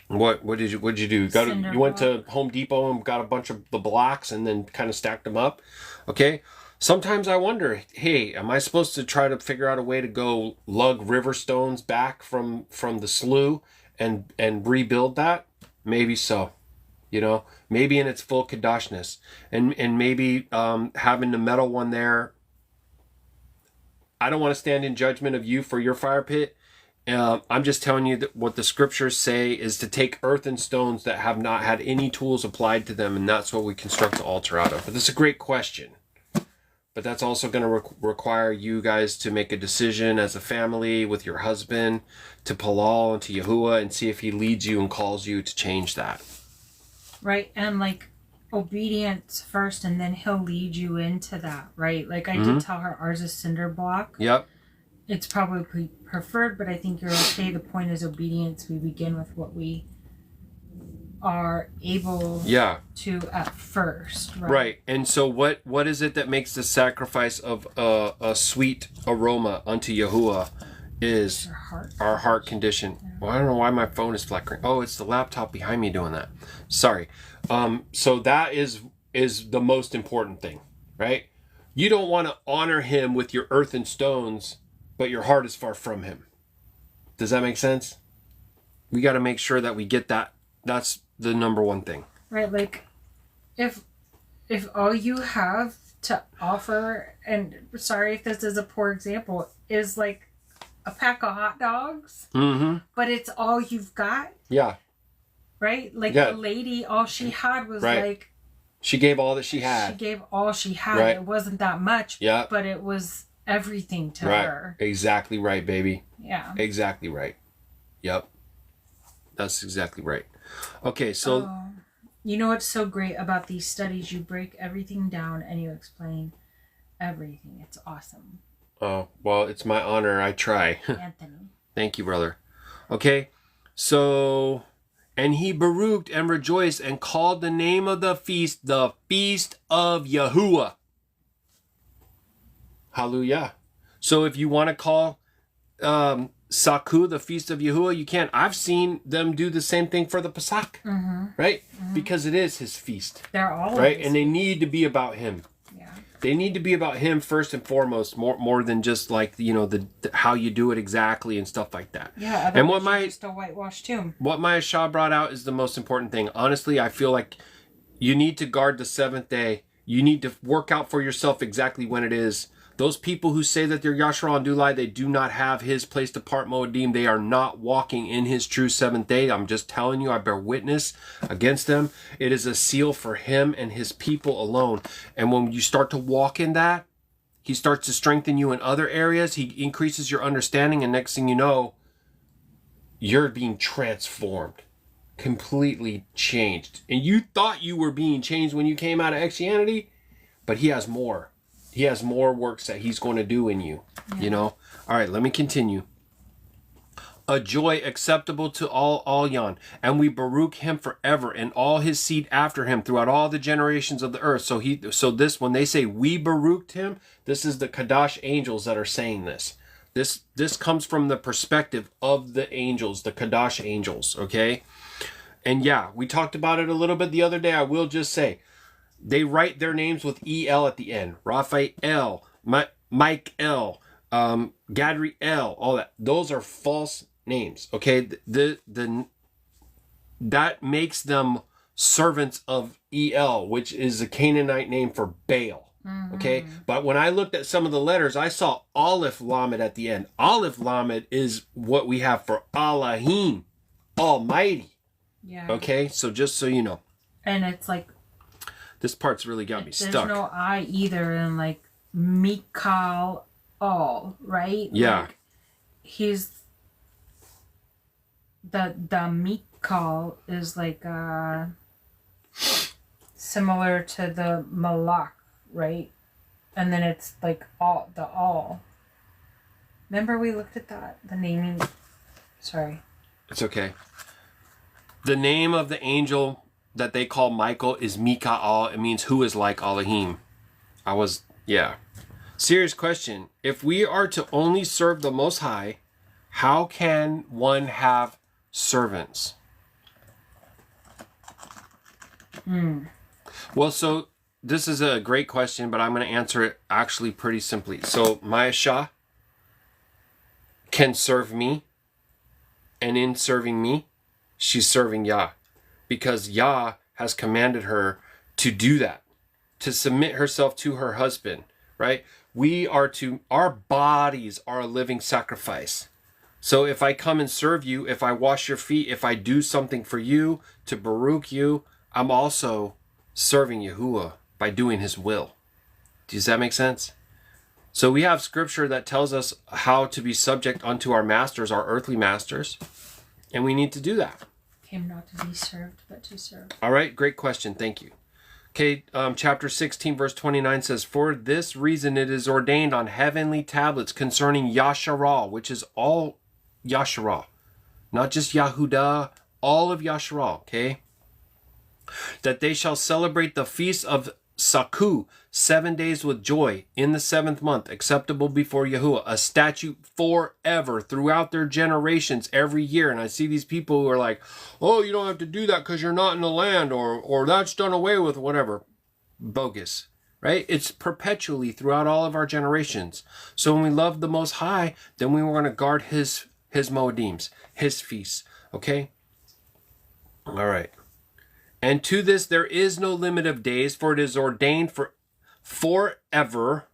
A: What did you do? You went to Home Depot and got a bunch of the blocks and then kind of stacked them up. Okay. Sometimes I wonder, hey, am I supposed to try to figure out a way to go lug river stones back from the slough and rebuild that? Maybe so. You know, maybe in its full Qadashness. And maybe having the metal one there, I don't want to stand in judgment of you for your fire pit. I'm just telling you that what the scriptures say is to take earth and stones that have not had any tools applied to them, and that's what we construct the altar out of. But this is a great question. But that's also going to require you guys to make a decision as a family with your husband to Palal and to Yahuah and see if he leads you and calls you to change that.
B: Right, and like obedience first, and then he'll lead you into that, right? Like I did tell her ours is cinder block.
A: Yep.
B: It's probably preferred, but I think you're okay. The point is obedience. We begin with what we are able to at first, right?
A: Right. And so what is it that makes the sacrifice of a sweet aroma unto Yahuah is our heart condition. Yeah. Well, I don't know why my phone is flickering. Oh, it's the laptop behind me doing that. Sorry. So that is the most important thing, right? You don't want to honor him with your earth and stones, but your heart is far from him. Does that make sense? We got to make sure that we get that. That's the number one thing.
B: Right, like if all you have to offer, and sorry if this is a poor example, is like a pack of hot dogs, but it's all you've got.
A: Yeah.
B: Right? Like the lady, all she had was like...
A: She gave all that she had.
B: She gave all she had. Right. It wasn't that much, but it was everything to her.
A: Exactly right, baby.
B: Yeah.
A: Exactly right. Yep. That's exactly right. Okay, so...
B: you know what's so great about these studies? You break everything down and you explain everything. It's awesome.
A: Oh, well, it's my honor. I try.
B: Anthony.
A: Thank you, brother. Okay, so... And he baruked and rejoiced and called the name of the feast of Yahuah. Hallelujah. So if you want to call Saku the feast of Yahuah, you can. I've seen them do the same thing for the Pesach, right? Because it is his feast.
B: They're all
A: right, and they need to be about him.
B: Yeah,
A: they need to be about him first and foremost, more than just like the how you do it exactly and stuff like that.
B: Yeah,
A: and what my
B: just a whitewash tomb.
A: What my Shah brought out is the most important thing. Honestly, I feel like you need to guard the seventh day. You need to work out for yourself exactly when it is. Those people who say that they're Yashar'Al and do lie, they do not have his place to part Moedim. They are not walking in his true seventh day. I'm just telling you, I bear witness against them. It is a seal for him and his people alone. And when you start to walk in that, he starts to strengthen you in other areas. He increases your understanding. And next thing you know, you're being transformed, completely changed. And you thought you were being changed when you came out of Exianity, but he has more. He has more works that he's going to do in you, you know? All right, let me continue. A joy acceptable to all Yan, and we Baruch him forever, and all his seed after him throughout all the generations of the earth. So this, when they say we Baruched him, this is the Qadash angels that are saying this. This comes from the perspective of the angels, the Qadash angels, okay? And yeah, we talked about it a little bit the other day. I will just say, they write their names with E-L at the end. Raphael, Mike-El, Gadriel, all that. Those are false names, okay? That makes them servants of El, which is a Canaanite name for Baal, okay? But when I looked at some of the letters, I saw Aleph Lamed at the end. Aleph Lamed is what we have for Elohim, Almighty.
B: Yeah.
A: Okay? So just so you know.
B: And it's like...
A: This part's really got me stuck.
B: There's no I either in like Mikal all, right?
A: Yeah.
B: Like he's the Mikal is like similar to the Malak, right? And then it's like all. Remember we looked at that? The naming. Sorry. It's
A: okay. The name of the angel that they call Michael is Mika'al. It means who is like Elohim. Serious question. If we are to only serve the Most High, how can one have servants? Well, so this is a great question, but I'm going to answer it actually pretty simply. So Maya Shah can serve me, and in serving me, she's serving Yah. because Yah has commanded her to do that, to submit herself to her husband, right? Our bodies are a living sacrifice. So if I come and serve you, if I wash your feet, if I do something for you to Baruk you, I'm also serving Yahuwah by doing his will. Does that make sense? So we have scripture that tells us how to be subject unto our masters, our earthly masters, and we need to do that.
B: Came not to be served, but to serve.
A: All right, great question. Thank you. Okay, chapter 16, verse 29 says, "For this reason it is ordained on heavenly tablets concerning Yashar'Al," which is all Yashar'Al, not just Yahudah, all of Yashar'Al, okay? "That they shall celebrate the feast of Saku 7 days with joy in the 7th month, acceptable before Yahuwah, a statute forever throughout their generations every year." And I see these people who are like, "Oh, you don't have to do that because you're not in the land," or "that's done away with," whatever. Bogus, right? It's perpetually throughout all of our generations. So when we love the Most High, then we want to guard his Moedims, his feasts, okay? All right. "And to this there is no limit of days, for it is ordained forever,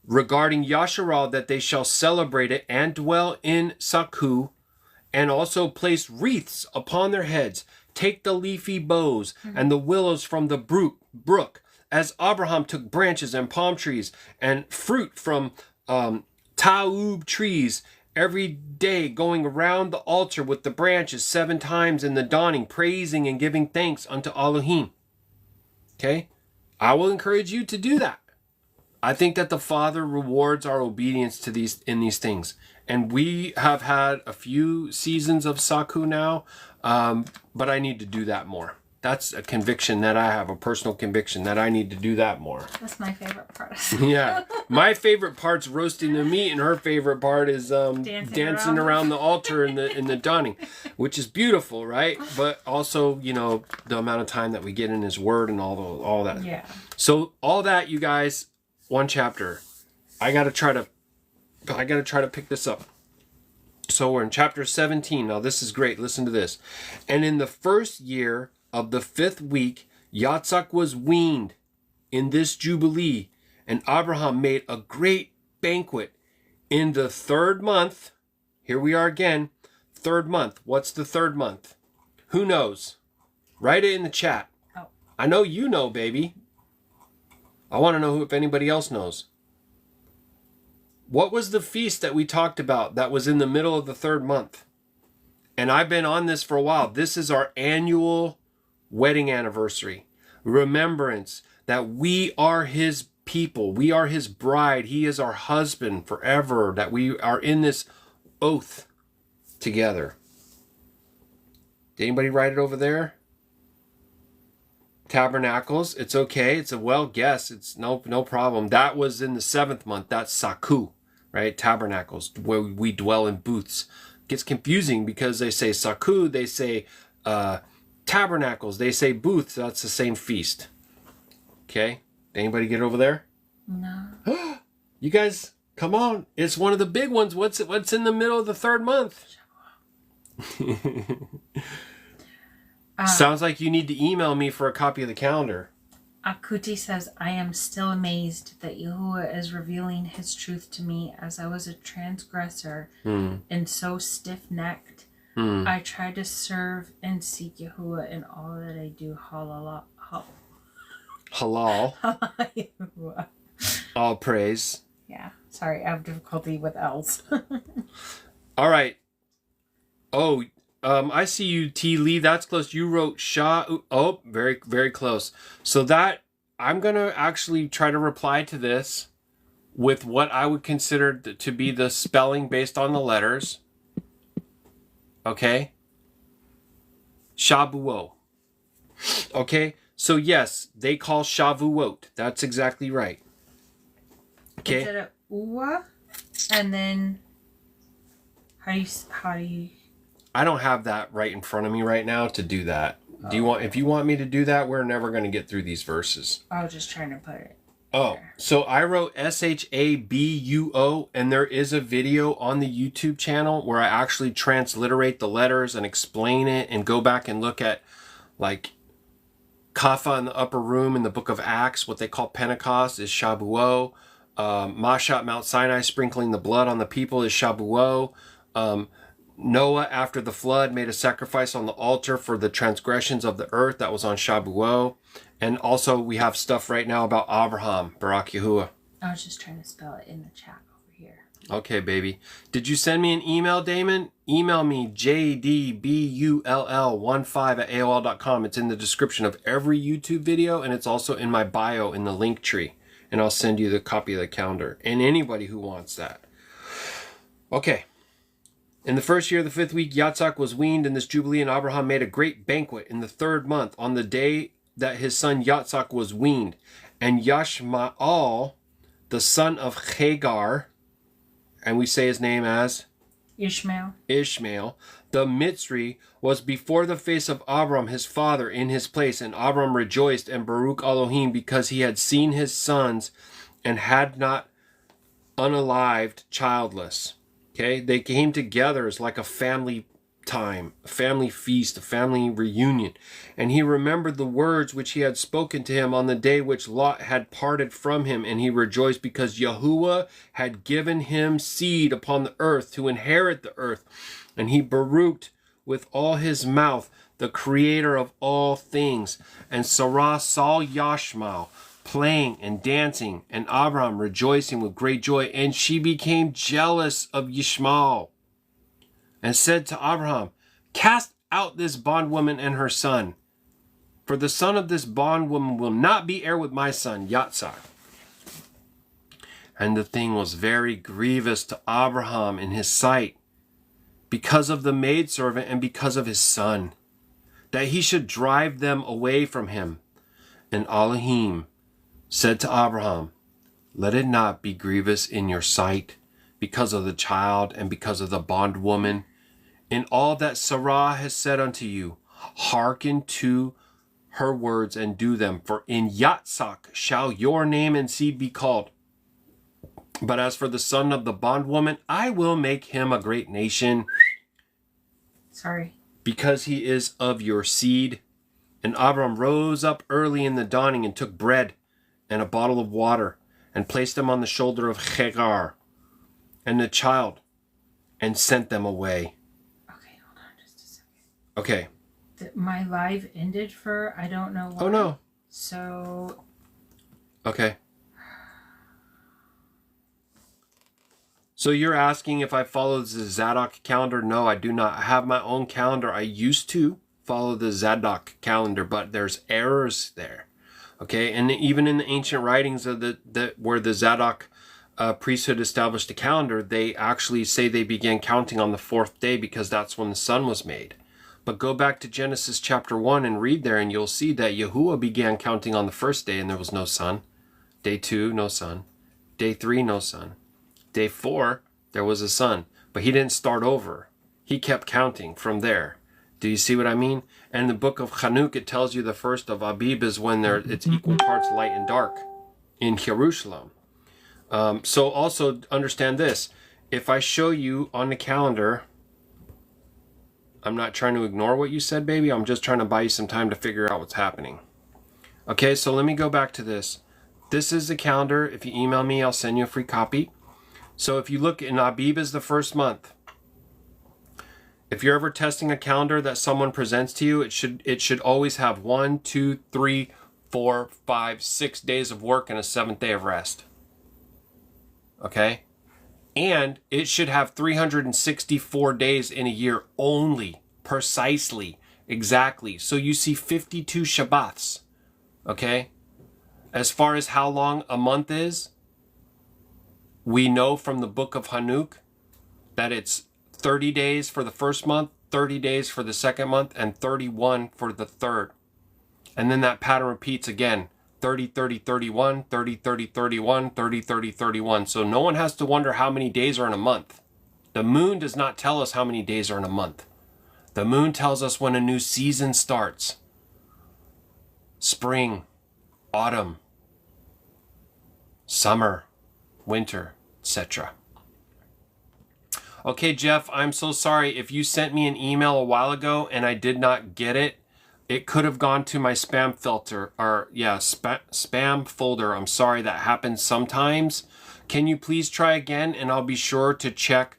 A: regarding Yashar'Al, that they shall celebrate it and dwell in Saku, and also place wreaths upon their heads, take the leafy boughs and the willows from the brook, as Abraham took branches and palm trees and fruit from taub trees, every day going around the altar with the branches 7 times in the dawning, praising and giving thanks unto Elohim." Okay? I will encourage you to do that. I think that the Father rewards our obedience to these things. And we have had a few seasons of Saku now, but I need to do that more. That's a conviction that I have, a personal conviction that I need to do that more.
B: That's my favorite part.
A: Yeah. My favorite part's roasting the meat, and her favorite part is dancing around the altar in the dawning, which is beautiful, right? But also, the amount of time that we get in his word and all that.
B: Yeah.
A: So all that, you guys, one chapter. I gotta try to pick this up. So we're in chapter 17. Now this is great. Listen to this. "And in the first year of the 5th week, Yitzhak was weaned in this jubilee, and Abraham made a great banquet in the 3rd month." Here we are again. 3rd month. What's the 3rd month? Who knows? Write it in the chat.
B: Oh.
A: I know you know, baby. I want to know if anybody else knows. What was the feast that we talked about that was in the middle of the 3rd month? And I've been on this for a while. This is our annual wedding anniversary. Remembrance that we are his people. We are his bride. He is our husband forever. That we are in this oath together. Did anybody write it over there? Tabernacles. It's okay. It's a well guess. It's no problem. That was in the 7th month. That's Saku, right? Tabernacles, where we dwell in booths. Gets confusing because they say Saku, they say tabernacles, they say booths. That's the same feast. Okay? Anybody get over there?
B: No.
A: You guys, come on. It's one of the big ones. What's in the middle of the 3rd month? Sounds like you need to email me for a copy of the calendar.
B: Akuti says, "I am still amazed that Yahuwah is revealing his truth to me, as I was a transgressor and so stiff-necked. I try to serve and seek Yahuwah in all that I do."
A: Halal.
B: Yahuwah.
A: All praise.
B: Yeah. Sorry, I have difficulty with L's.
A: All right. Oh, I see you, T. Lee. That's close. You wrote Shah. Oh, very, very close. So that, I'm going to actually try to reply to this with what I would consider to be the spelling based on the letters. Okay? Shavuot. Okay? So yes, they call Shavuot. That's exactly right. Okay?
B: Is it a uwa? And then, how do you...
A: I don't have that right in front of me right now to do that. If you want me to do that, we're never going to get through these verses.
B: I was just trying to put it.
A: Oh, so I wrote Shabuo, and there is a video on the YouTube channel where I actually transliterate the letters and explain it and go back and look at like Kapha in the upper room in the book of Acts, what they call Pentecost is Shabuo. Masha at Mount Sinai sprinkling the blood on the people is Shabuo. Noah, after the flood, made a sacrifice on the altar for the transgressions of the earth. That was on Shabuo. And also we have stuff right now about Abraham, Baruk Yahuah.
B: I was just trying to spell it in the chat over here.
A: Okay, baby. Did you send me an email, Damon? Email me jdbull15@aol.com. It's in the description of every YouTube video, and it's also in my bio in the link tree. And I'll send you the copy of the calendar. And anybody who wants that. Okay. In the first year of the 5th week, Yitzhak was weaned in this jubilee, and Abraham made a great banquet in the 3rd month on the day that his son Yitzhak was weaned. And Yashma'al, the son of Hagar, and we say his name as
B: Ishmael,
A: the Mitzri, was before the face of Abram his father in his place. And Abram rejoiced and Baruk Elohim because he had seen his sons and had not unalived childless. Okay, they came together as like a family time, a family feast, a family reunion. And he remembered the words which he had spoken to him on the day which Lot had parted from him. And he rejoiced because Yahuwah had given him seed upon the earth to inherit the earth. And he baruked with all his mouth the creator of all things. And Sarah saw Yashmael playing and dancing, and Abraham rejoicing with great joy, and she became jealous of Yishmael, and said to Abraham, cast out this bondwoman and her son, for the son of this bondwoman will not be heir with my son, Yitzhak. And the thing was very grievous to Abraham in his sight, because of the maidservant and because of his son, that he should drive them away from him. And Elohim said to Abraham, let it not be grievous in your sight because of the child and because of the bondwoman. In all that Sarah has said unto you, hearken to her words and do them. For in Yitzhak shall your name and seed be called. But as for the son of the bondwoman, I will make him a great nation. Because he is of your seed. And Abram rose up early in the dawning and took bread and a bottle of water, and placed them on the shoulder of Hagar and the child, and sent them away.
B: Okay, hold on just a second.
A: Okay.
B: My live ended for, I don't know why.
A: Oh, no.
B: So.
A: Okay. So you're asking if I follow the Zadok calendar? No, I do not. I have my own calendar. I used to follow the Zadok calendar, but there's errors there. Okay, and even in the ancient writings of where the Zadok priesthood established a calendar, they actually say they began counting on the 4th day because that's when the sun was made. But go back to Genesis chapter 1 and read there, and you'll see that Yahuwah began counting on the 1st day and there was no sun. Day 2, no sun. Day 3, no sun. Day 4, there was a sun. But he didn't start over. He kept counting from there. Do you see what I mean? And in the book of Chanuk, it tells you the first of Abib is when it's equal parts light and dark in Jerusalem. So also understand this. If I show you on the calendar, I'm not trying to ignore what you said, baby. I'm just trying to buy you some time to figure out what's happening. Okay, so let me go back to this. This is the calendar. If you email me, I'll send you a free copy. So if you look in Abib is the 1st month. If you're ever testing a calendar that someone presents to you, it should always have 1, 2, 3, 4, 5, 6 days of work and a 7th day of rest. Okay? And it should have 364 days in a year only, precisely, exactly. So you see 52 Shabbats. Okay? As far as how long a month is, we know from the book of Hanuk that it's 30 days for the 1st month, 30 days for the 2nd month, and 31 for the 3rd. And then that pattern repeats again. 30, 30, 31, 30, 30, 31, 30, 30, 31. So no one has to wonder how many days are in a month. The moon does not tell us how many days are in a month. The moon tells us when a new season starts. Spring, autumn, summer, winter, etc. Okay, Jeff, I'm so sorry. If you sent me an email a while ago and I did not get it, it could have gone to my spam filter, or spam folder. I'm sorry, that happens sometimes. Can you please try again, and I'll be sure to check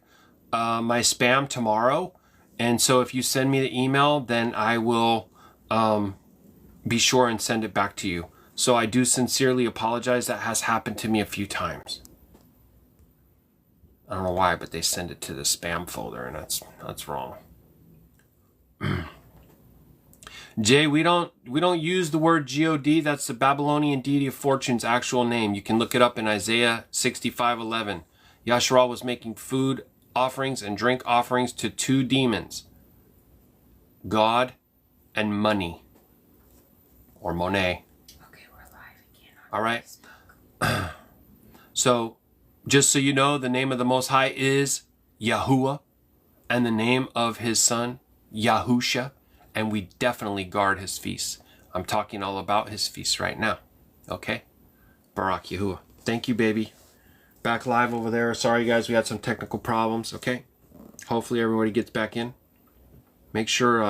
A: my spam tomorrow. And so if you send me the email, then I will be sure and send it back to you. So I do sincerely apologize. That has happened to me a few times. I don't know why, but they send it to the spam folder, and that's wrong. Jay, we don't use the word God. That's the Babylonian deity of fortune's actual name. You can look it up in Isaiah 65:11. Yashar'Al was making food offerings and drink offerings to two demons, God and money, or Monet.
B: Okay, we're live again.
A: All right. So, just so you know, the name of the Most High is Yahuah, and the name of his son, Yahusha, and we definitely guard his feasts. I'm talking all about his feasts right now. Okay? Baruk Yahuah. Thank you, baby. Back live over there. Sorry, guys, we had some technical problems. Okay? Hopefully everybody gets back in. Make sure,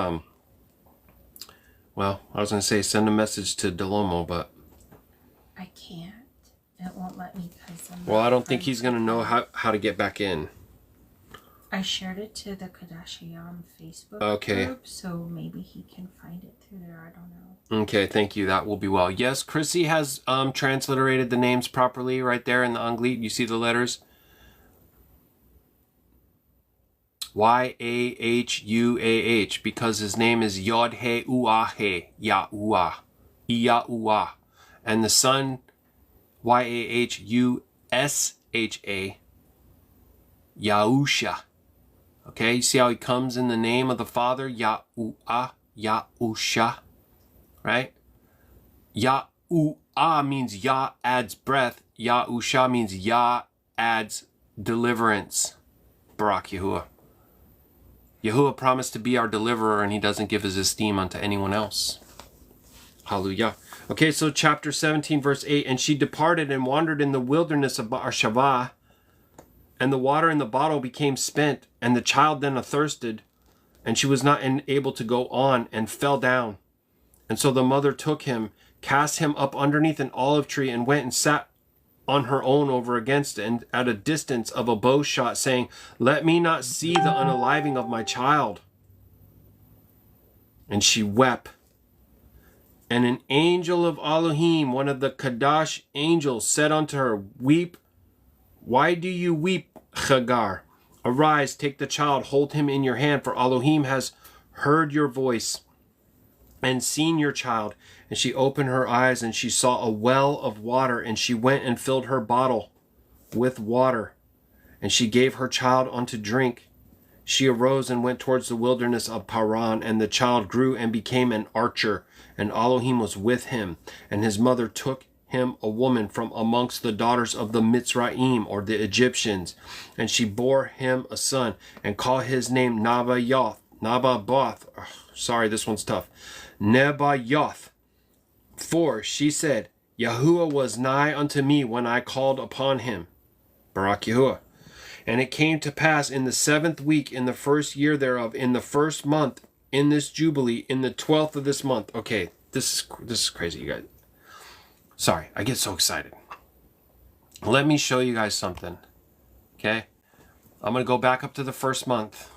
A: well, I was going to say send a message to Delomo, but
B: I can't. It won't let me because
A: well, I don't think he's going to know how to get back in.
B: I shared it to the Qadashayam Facebook group, so maybe he can find it through there. I don't know.
A: Okay, thank you. That will be well. Yes, Chrissy has transliterated the names properly right there in the Anglit. You see the letters? Yahuah, because his name is Yod He Uah He, Yahuah, Yahuah, and the son Yahusha, Yahusha. Okay, you see how he comes in the name of the Father, Yahuah, Yahusha, right? Yahuah means Yah adds breath. Yahusha means Yah adds deliverance. Baruk Yahuah. Yahuah promised to be our deliverer, and he doesn't give his esteem unto anyone else. Hallelujah. Okay, so chapter 17, verse 8, and she departed and wandered in the wilderness of Beersheba, and the water in the bottle became spent, and the child then athirsted, and she was not able to go on, and fell down. And so the mother took him, cast him up underneath an olive tree, and went and sat on her own over against it, and at a distance of a bow shot, saying, "Let me not see the unaliving of my child." And she wept. And an angel of Elohim, one of the Qadash angels, said unto her, "Weep. Why do you weep, Hagar? Arise, take the child, hold him in your hand, for Elohim has heard your voice and seen your child." And she opened her eyes, and she saw a well of water, and she went and filled her bottle with water, and she gave her child unto drink. She arose and went towards the wilderness of Paran, and the child grew and became an archer, and Elohim was with him. And his mother took him a woman from amongst the daughters of the Mitzrayim, or the Egyptians, and she bore him a son, and called his name Nebayoth. Sorry, this one's tough. Nebayoth. For she said, Yahuah was nigh unto me when I called upon him. Baruk Yahuah. And it came to pass in the 7th week, in the 1st year thereof, in the 1st month, in this Jubilee, in the 12th of this month. Okay, this is crazy, you guys. Sorry, I get so excited. Let me show you guys something. Okay? I'm going to go back up to the 1st month.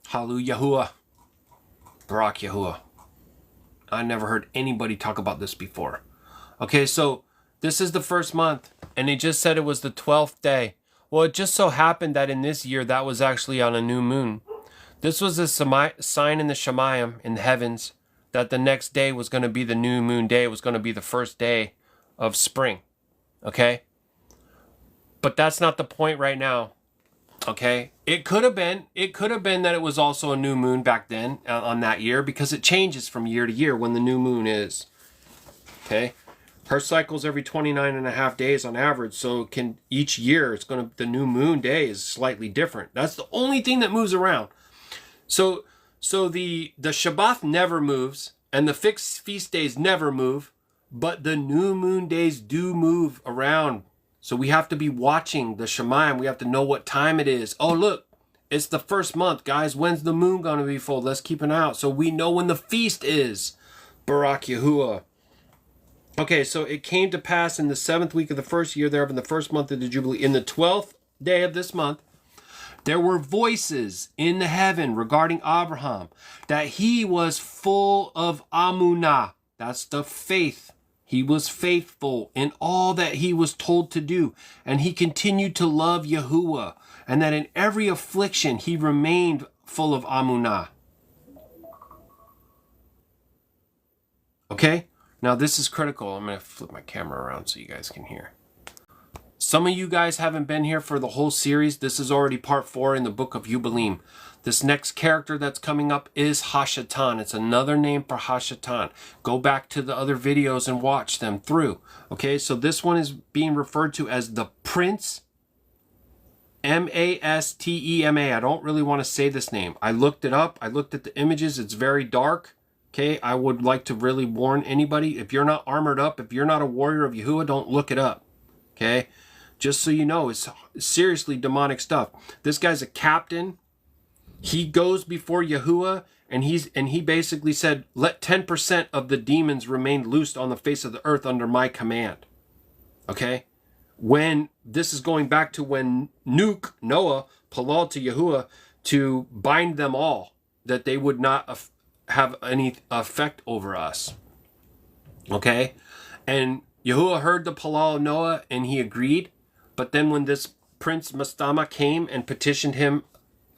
A: Hallelujah. Baruk Yahuah. I never heard anybody talk about this before. Okay, so this is the 1st month, and it just said it was the 12th day. Well, it just so happened that in this year, that was actually on a new moon. This was a sign in the Shemayim, in the heavens, that the next day was going to be the new moon day. It was going to be the 1st day of spring. Okay? But that's not the point right now. Okay? It could have been that it was also a new moon back then on that year, because it changes from year to year when the new moon is. Okay? Her cycle's every 29 and a half days on average, so each year the new moon day is slightly different. That's the only thing that moves around. So the Shabbat never moves, and the fixed feast days never move, but the new moon days do move around. So we have to be watching the Shemayim. We have to know what time it is. Oh, look, it's the first month, guys. When's the moon going to be full? Let's keep an eye out so we know when the feast is. Baruk Yahuah. Okay, so it came to pass in the 7th week of the first year thereof, in the first month of the Jubilee, in the 12th day of this month, there were voices in the heaven regarding Abraham, that he was full of Amunah. That's the faith. He was faithful in all that he was told to do, and he continued to love Yahuwah, and that in every affliction he remained full of Amunah. Okay? Now this is critical. I'm going to flip my camera around so you guys can hear. Some of you guys haven't been here for the whole series. This is already part 4 in the book of Yubalym. This next character that's coming up is Hashatan. It's another name for Hashatan. Go back to the other videos and watch them through. Okay, so this one is being referred to as the Prince, M-A-S-T-E-M-A. I don't really want to say this name. I looked it up. I looked at the images. It's very dark. Okay, I would like to really warn anybody, if you're not armored up, if you're not a warrior of Yahuwah, don't look it up. Okay, just so you know, it's seriously demonic stuff. This guy's a captain. He goes before Yahuwah, and he basically said, let 10% of the demons remain loosed on the face of the earth under my command. Okay, when this is going back to when Noah palal to Yahuwah to bind them all, that they would not have any effect over us. Okay? And Yahuwah heard the palal of Noah and he agreed. But then when this Prince Mastama came and petitioned him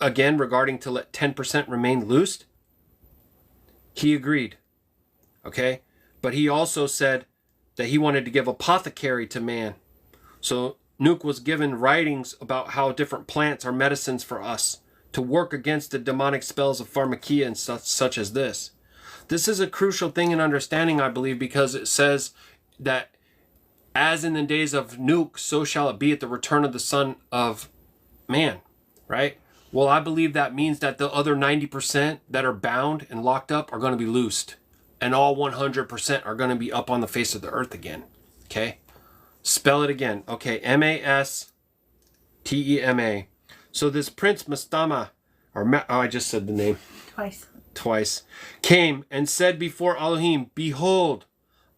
A: again regarding to let 10% remain loosed, he agreed. Okay? But he also said that he wanted to give apothecary to man. So Nuke was given writings about how different plants are medicines for us, to work against the demonic spells of pharmakia and such as this. This is a crucial thing in understanding, I believe, because it says that as in the days of Nuke, so shall it be at the return of the Son of Man, right? Well, I believe that means that the other 90% that are bound and locked up are going to be loosed, and all 100% are going to be up on the face of the earth again, okay? Spell it again. Okay, M-A-S-T-E-M-A. So this Prince Mastama, I just said the name. Twice. Came and said before Elohim, behold,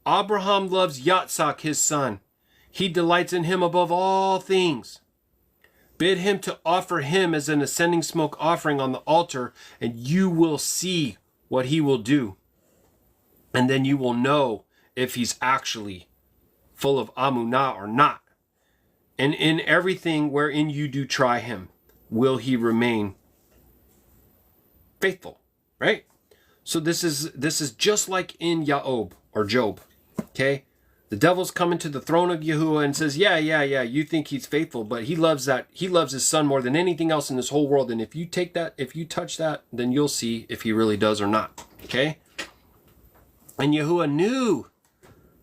A: Abraham loves Yitzhak his son. He delights in him above all things. Bid him to offer him as an ascending smoke offering on the altar, and you will see what he will do. And then you will know if he's actually full of Amunah or not. And in everything wherein you do try him, will he remain faithful, right? So this is just like in Job or Job, okay? The devil's coming to the throne of Yahuwah and says, yeah, you think he's faithful, but he loves his son more than anything else in this whole world. And if you take that, if you touch that, then you'll see if he really does or not, okay? And Yahuwah knew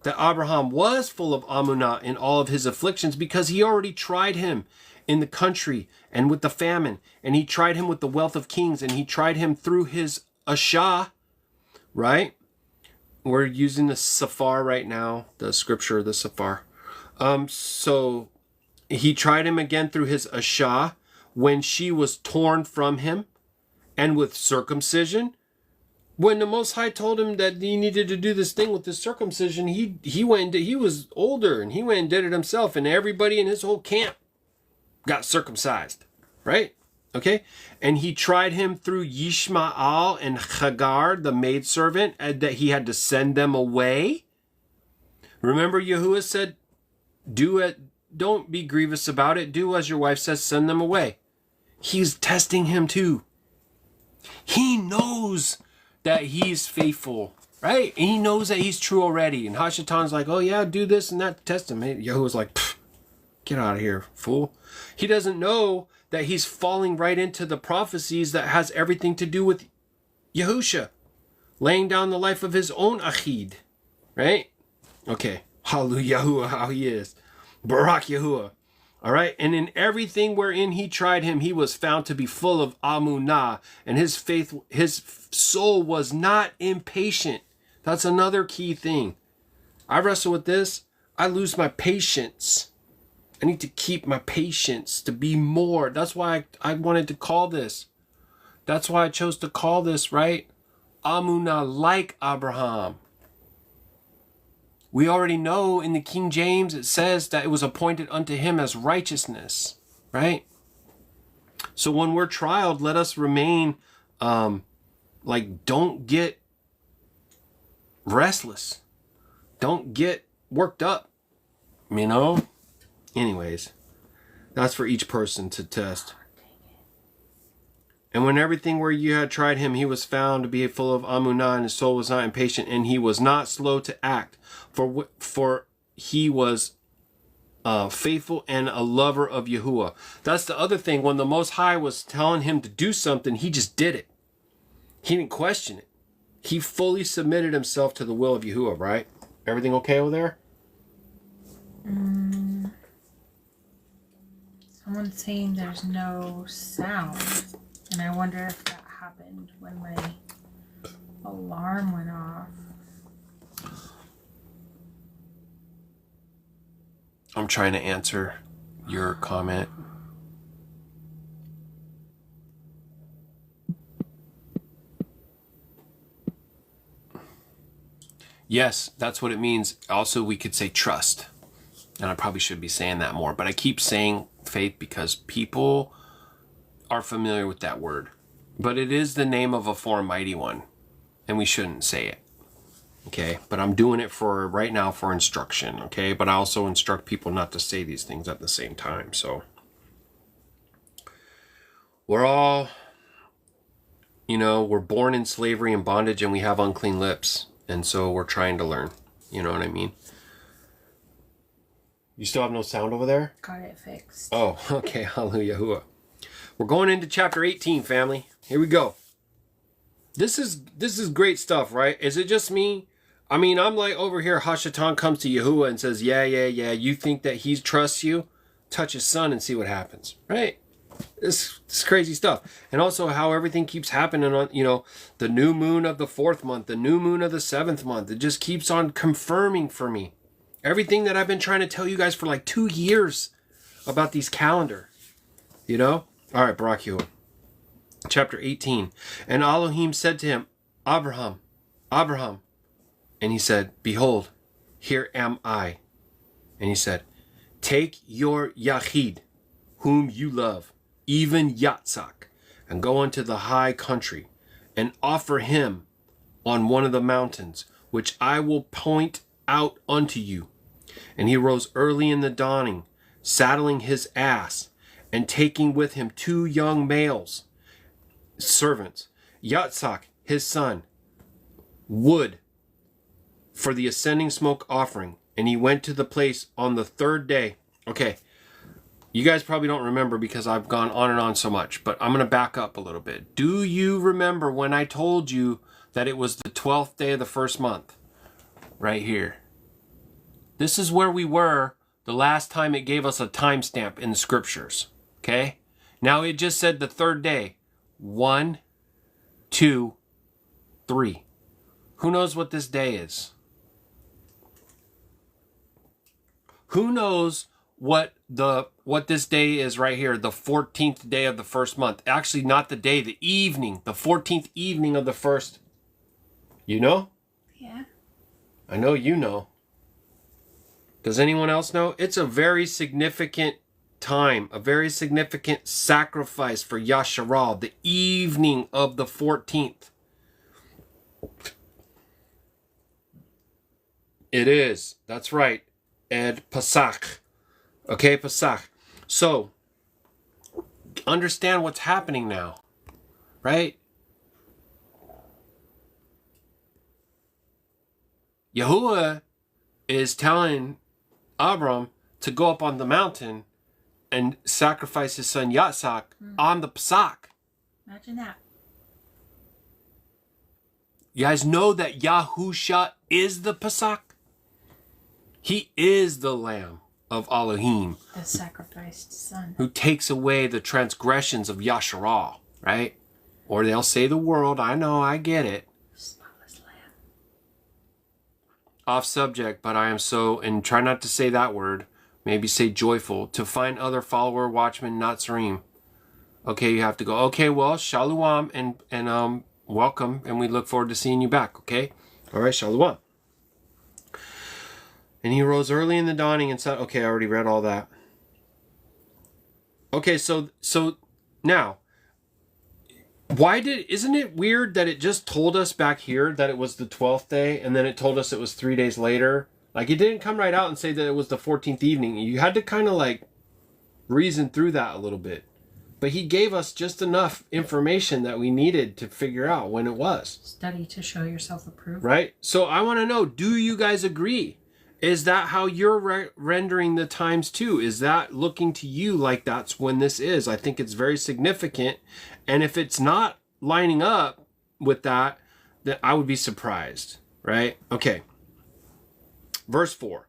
A: that Abraham was full of Amunah in all of his afflictions because he already tried him in the country and with the famine, and he tried him with the wealth of kings, and he tried him through his Ashah, right? We're using the Safar right now, the scripture, the Safar. So he tried him again through his Ashah when she was torn from him, and with circumcision. When the Most High told him that he needed to do this thing with the circumcision, he was older, and he went and did it himself, and everybody in his whole camp got circumcised, right? Okay? And he tried him through Yishmael and Hagar, the maidservant, and that he had to send them away. Remember, Yahuwah said, do it, don't be grievous about it. Do as your wife says, send them away. He's testing him too. He knows that he's faithful, right? And he knows that he's true already. And Hashatan's like, oh yeah, do this and that to test him. Yahuwah's like, get out of here, fool. He doesn't know that he's falling right into the prophecies that has everything to do with Yahusha, laying down the life of his own Achid, right? Okay, hallelujah, Yahuwah, how he is. Baruk Yahuah. All right, and in everything wherein he tried him, he was found to be full of Amunah, and his soul was not impatient. That's another key thing. I wrestle with this. I lose my patience. I need to keep my patience to be more. That's why I wanted to call this. That's why I chose to call this, right? Amunah, like Abraham. We already know in the King James it says that it was appointed unto him as righteousness, right? So when we're trialed, let us remain, don't get restless. Don't get worked up, you know? Anyways, that's for each person to test. And when everything where you had tried him, he was found to be full of Amunah, and his soul was not impatient, and he was not slow to act, for he was faithful and a lover of Yahuwah. That's the other thing. When the Most High was telling him to do something, he just did it. He didn't question it. He fully submitted himself to the will of Yahuwah, right? Everything okay over there?
B: Someone's saying there's no sound. And I wonder if that happened when my alarm went off.
A: I'm trying to answer your comment. Yes, that's what it means. Also, we could say trust. And I probably should be saying that more. But I keep saying faith because people are familiar with that word. But it is the name of a foreign mighty one. And we shouldn't say it. Okay? But I'm doing it for right now for instruction. Okay? But I also instruct people not to say these things at the same time. So we're all, we're born in slavery and bondage and we have unclean lips. And so we're trying to learn. You know what I mean? You still have no sound over there?
B: Got it fixed.
A: Oh, okay. Hallelujah. We're going into chapter 18, family. Here we go. This is great stuff, right? Is it just me? I mean, I'm like over here, Hashatan comes to Yahuwah and says, yeah. You think that he trusts you? Touch his son and see what happens, right? This crazy stuff. And also how everything keeps happening on, the new moon of the 4th month, the new moon of the 7th month. It just keeps on confirming for me everything that I've been trying to tell you guys for like 2 years about these calendar, All right, Baruk Atah Yahuah. Chapter 18. And Elohim said to him, Abraham, Abraham. And he said, behold, here am I. And he said, take your Yachid, whom you love, even Yatzak, and go unto the high country, and offer him on one of the mountains, which I will point out unto you. And he rose early in the dawning, saddling his ass, and taking with him 2 young males, servants, Yatzak, his son, wood for the ascending smoke offering. And he went to the place on the 3rd day. Okay, you guys probably don't remember because I've gone on and on so much, but I'm going to back up a little bit. Do you remember when I told you that it was the 12th day of the 1st month? Right here. This is where we were the last time it gave us a timestamp in the scriptures. Okay? Now it just said the 3rd day. 1, 2, 3. Who knows what this day is? Who knows what this day is right here, the 14th day of the 1st month? Actually, not the day, the evening, the 14th evening of the 1st. You know?
B: Yeah.
A: I know you know. Does anyone else know? It's a very significant time, a very significant sacrifice for Yashar'Al, the evening of the 14th. It is. That's right. Ed Pasach. Okay, Pasach. So, understand what's happening now. Right? Yahuwah is telling Abram to go up on the mountain and sacrifice his son Yatzak on the Pesach.
B: Imagine that.
A: You guys know that Yahusha is the Pesach? He is the Lamb of Elohim.
B: The sacrificed son.
A: Who takes away the transgressions of Yashar'Al, right? Or they'll say the world. I know, I get it.
B: Spotless lamb.
A: off subject, but I am so, and try not to say that word, maybe say joyful, to find other follower watchmen Nazarene. Okay, you have to go, okay, well, Shalom, and welcome, and we look forward to seeing you back, okay? All right, Shalom. And he rose early in the dawning and said, okay, I already read all that. Okay, so now, isn't it weird that it just told us back here that it was the 12th day, and then it told us it was 3 days later? Like, it didn't come right out and say that it was the 14th evening. You had to kind of like reason through that a little bit. But he gave us just enough information that we needed to figure out when it was.
B: Study to show yourself approved.
A: Right? So I want to know, do you guys agree? Is that how you're rendering the times too? Is that looking to you like that's when this is? I think it's very significant. And if it's not lining up with that, then I would be surprised. Right? Okay. Verse 4.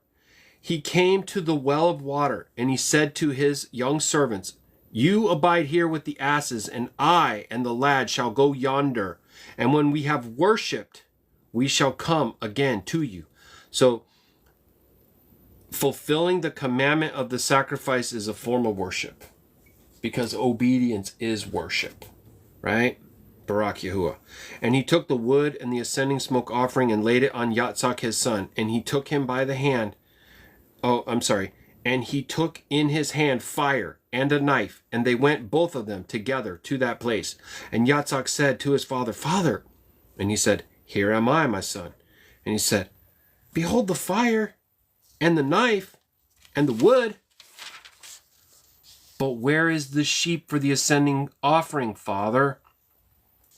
A: He came to the well of water, and he said to his young servants, you abide here with the asses, and I and the lad shall go yonder. And when we have worshipped, we shall come again to you. So, fulfilling the commandment of the sacrifice is a form of worship. Because obedience is worship. Right? Baruk Yahuah. And he took the wood and the ascending smoke offering and laid it on Yatzak his son. And he took him by the hand. And he took in his hand fire and a knife, and they went both of them together to that place. And Yatzak said to his father, Father. And he said, Here am I, my son. And he said, Behold the fire and the knife and the wood. But where is the sheep for the ascending offering, father?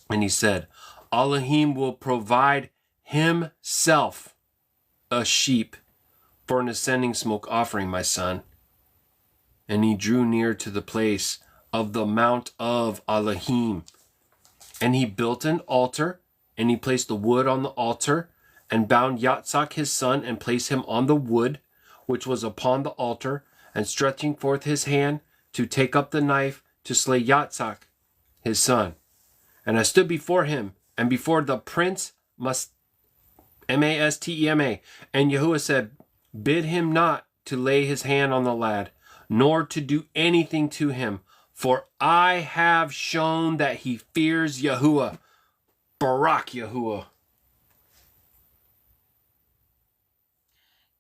A: And he said, Elohim will provide himself a sheep for an ascending smoke offering, my son. And he drew near to the place of the mount of Elohim. And he built an altar, and he placed the wood on the altar, and bound Yatzak his son, and placed him on the wood, which was upon the altar, and stretching forth his hand to take up the knife to slay Yatzak his son. And I stood before him, and before the prince Mastema, and Yahuwah said, Bid him not to lay his hand on the lad, nor to do anything to him, for I have shown that he fears Yahuwah. Baruk Yahuah.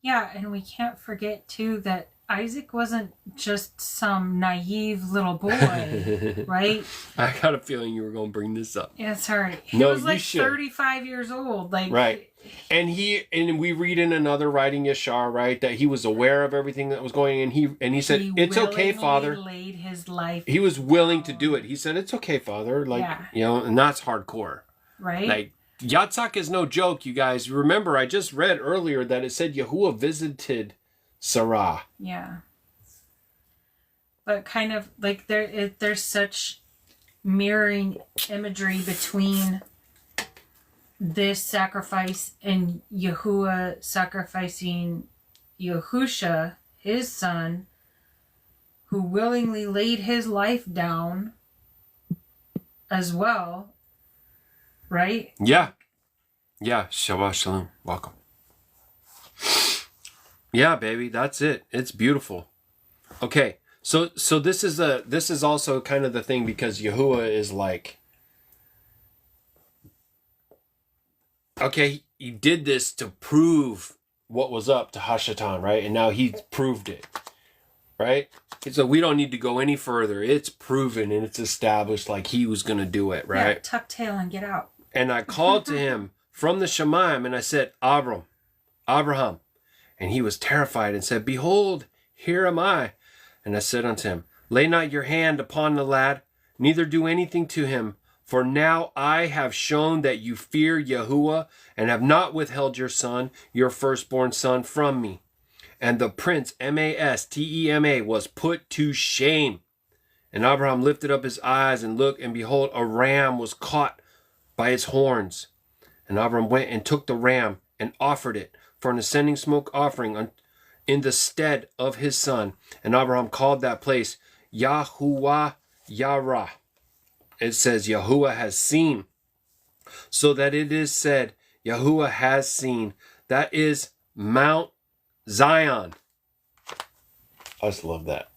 B: Yeah, and we can't forget too that Isaac wasn't just some naive little boy, right?
A: I got a feeling you were going to bring this up.
B: Yeah, sorry. He
A: No,
B: was like
A: you should.
B: 35 years old. Like,
A: right. And we read in another writing, Yashar, right, that he was aware of everything that was going on. And he said, it's okay, Father.
B: He laid his life.
A: He was willing to do it. He said, it's okay, Father. Like, and that's hardcore.
B: Right.
A: Like, Yatzak is no joke, you guys. Remember, I just read earlier that it said Yahuwah visited Sarah.
B: Yeah. But kind of like there's such mirroring imagery between this sacrifice and Yahuwah sacrificing Yahusha, his son, who willingly laid his life down as well. Right?
A: Yeah. Yeah. Shabbat Shalom. Welcome. Yeah, baby. That's it. It's beautiful. Okay. So this is also kind of the thing, because Yahuwah is like, okay, he did this to prove what was up to Hashatan, right? And now he's proved it, right? So we don't need to go any further. It's proven and it's established, like he was going to do it, right?
B: Yeah, tuck tail and get out.
A: And I called to him from the Shemaim, and I said, Abraham. And he was terrified and said, Behold, here am I. And I said unto him, Lay not your hand upon the lad, neither do anything to him. For now I have shown that you fear Yahuwah, and have not withheld your son, your firstborn son, from me. And the prince, Mastema, was put to shame. And Abraham lifted up his eyes and looked, and behold, a ram was caught by its horns. And Abraham went and took the ram and offered it for an ascending smoke offering in the stead of his son. And Abraham called that place Yahuwah Yarah. It says Yahuwah has seen. So that it is said, Yahuwah has seen That is Mount Zion. I just love that.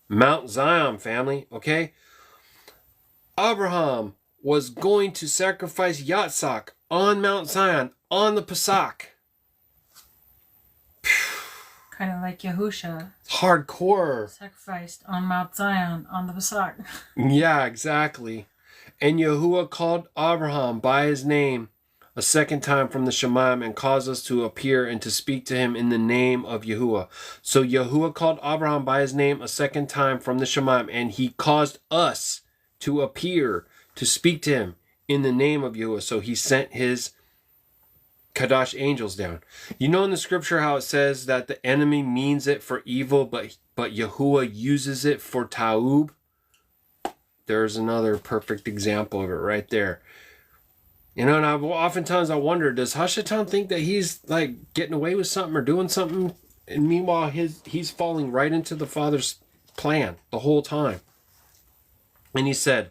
A: Mount Zion, family, okay? Abraham was going to sacrifice Yitzhak on Mount Zion, on the Pesach.
B: Kind of like Yahusha.
A: Hardcore.
B: Sacrificed on Mount Zion, on the Pesach.
A: Yeah, exactly. And Yahuwah called Abraham by his name a second time from the Shemayim and caused us to appear and to speak to him in the name of Yahuwah. So Yahuwah called Abraham by his name a second time from the Shemayim, and he caused us to appear to speak to him in the name of Yahuwah. So he sent his Qadash angels down. You know in the scripture how it says that the enemy means it for evil, but Yahuwah uses it for ta'ub? There's another perfect example of it right there. You know, and oftentimes I wonder, does Hashatan think that he's like getting away with something or doing something? And meanwhile, he's falling right into the Father's plan the whole time. And he said,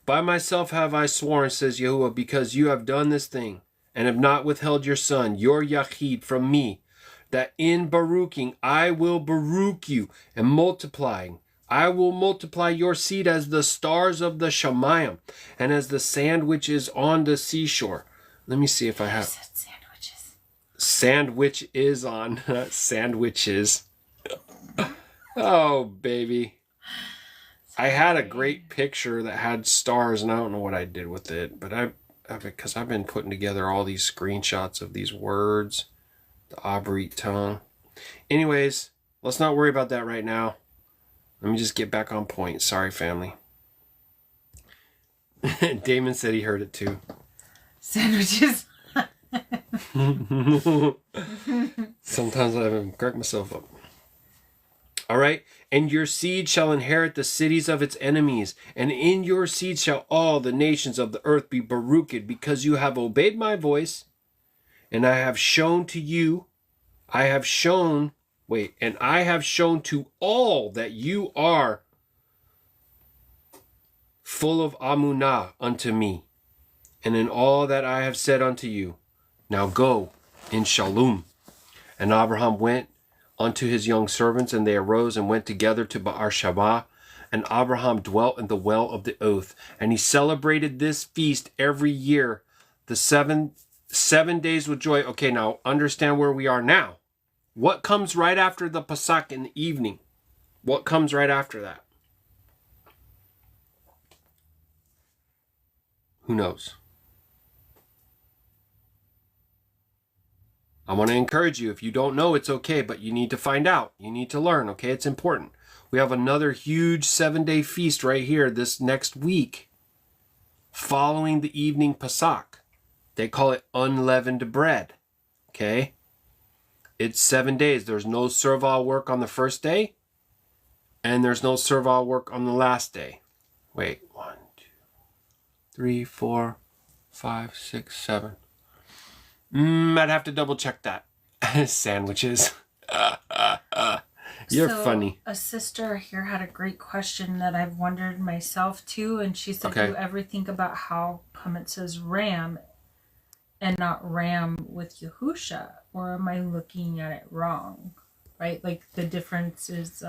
A: by myself have I sworn, says Yahuwah, because you have done this thing and have not withheld your son, your Yachid, from me, that in Baruching I will Baruch you, and multiplying I will multiply your seed as the stars of the Shemayim, and as the sand which is on the seashore. Let me see if I have...
B: said sandwiches.
A: Sandwich is on... sandwiches. Oh, baby. I had a great picture that had stars, and I don't know what I did with it, but because I've been putting together all these screenshots of these words, the Abrit tongue. Anyways, let's not worry about that right now. Let me just get back on point. Sorry, family. Damon said he heard it too.
B: Sandwiches.
A: Sometimes I haven't cracked myself up. All right. And your seed shall inherit the cities of its enemies. And in your seed shall all the nations of the earth be baruched, because you have obeyed my voice. And I have shown to you, and I have shown to all that you are full of Amunah unto me, and in all that I have said unto you. Now go in Shalum. And Abraham went unto his young servants, and they arose and went together to Be'er-sheba. And Abraham dwelt in the well of the oath. And he celebrated this feast every year, the seven days with joy. Okay, now understand where we are now. What comes right after the Pesach in the evening? What comes right after that? Who knows? I want to encourage you. If you don't know, it's okay, but you need to find out. You need to learn, okay? It's important. We have another huge 7-day feast right here this next week following the evening Pesach. They call it unleavened bread, okay? It's 7 days. There's no servile work on the first day, and there's no servile work on the last day. Wait, 1, 2, 3, 4, 5, 6, 7. I'd have to double check that. Sandwiches. You're funny.
B: A sister here had a great question that I've wondered myself too, and she said, do you ever think about how come it says ram and not ram with Yahusha? Or am I looking at it wrong? Right? Like the difference is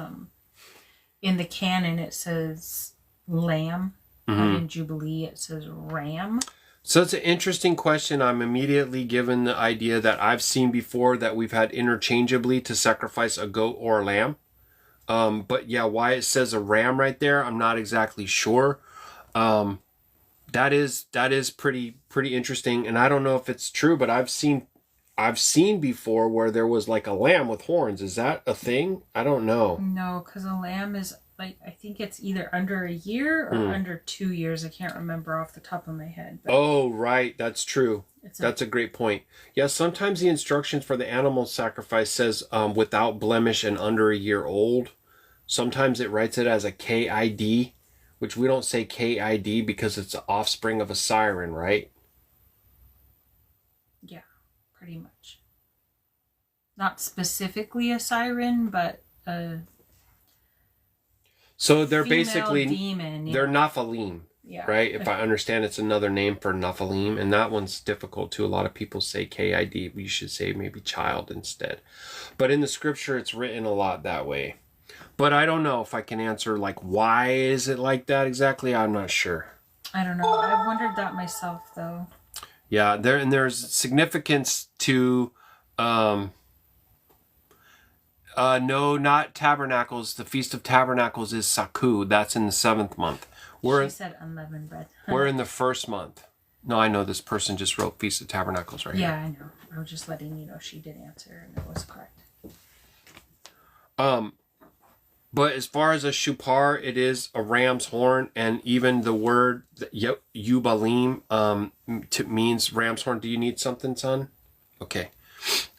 B: in the canon it says lamb, and in Jubilee it says ram.
A: So it's an interesting question. I'm immediately given the idea that I've seen before that we've had interchangeably to sacrifice a goat or a lamb. But yeah, why it says a ram right there, I'm not exactly sure. That is pretty interesting, and I don't know if it's true, but I've seen before where there was like a lamb with horns. Is that a thing? I don't know.
B: No, because a lamb is like, I think it's either under a year or under 2 years. I can't remember off the top of my head. But
A: oh, right. That's true. That's a great point. Yeah, sometimes the instructions for the animal sacrifice says without blemish and under a year old. Sometimes it writes it as a KID, which we don't say KID because it's the offspring of a siren, right?
B: Yeah, pretty much. Not specifically a siren, but
A: so they're basically
B: demon,
A: they're Nephilim.
B: Yeah.
A: Right? If I understand, it's another name for Nephilim, and that one's difficult too. A lot of people say KID, but you should say maybe child instead. But in the scripture, it's written a lot that way. But I don't know if I can answer, like, why is it like that exactly? I'm not sure.
B: I don't know. I've wondered that myself, though.
A: Yeah, there's significance to, no, not Tabernacles. The Feast of Tabernacles is Saku. That's in the 7th month.
B: She said unleavened bread.
A: We're in the 1st month. No, I know this person just wrote Feast of Tabernacles right here.
B: Yeah, I know. I was just letting you know she did answer, and it was correct.
A: But as far as a shupar, it is a ram's horn, and even the word Yubalym means ram's horn. Do you need something, son? Okay.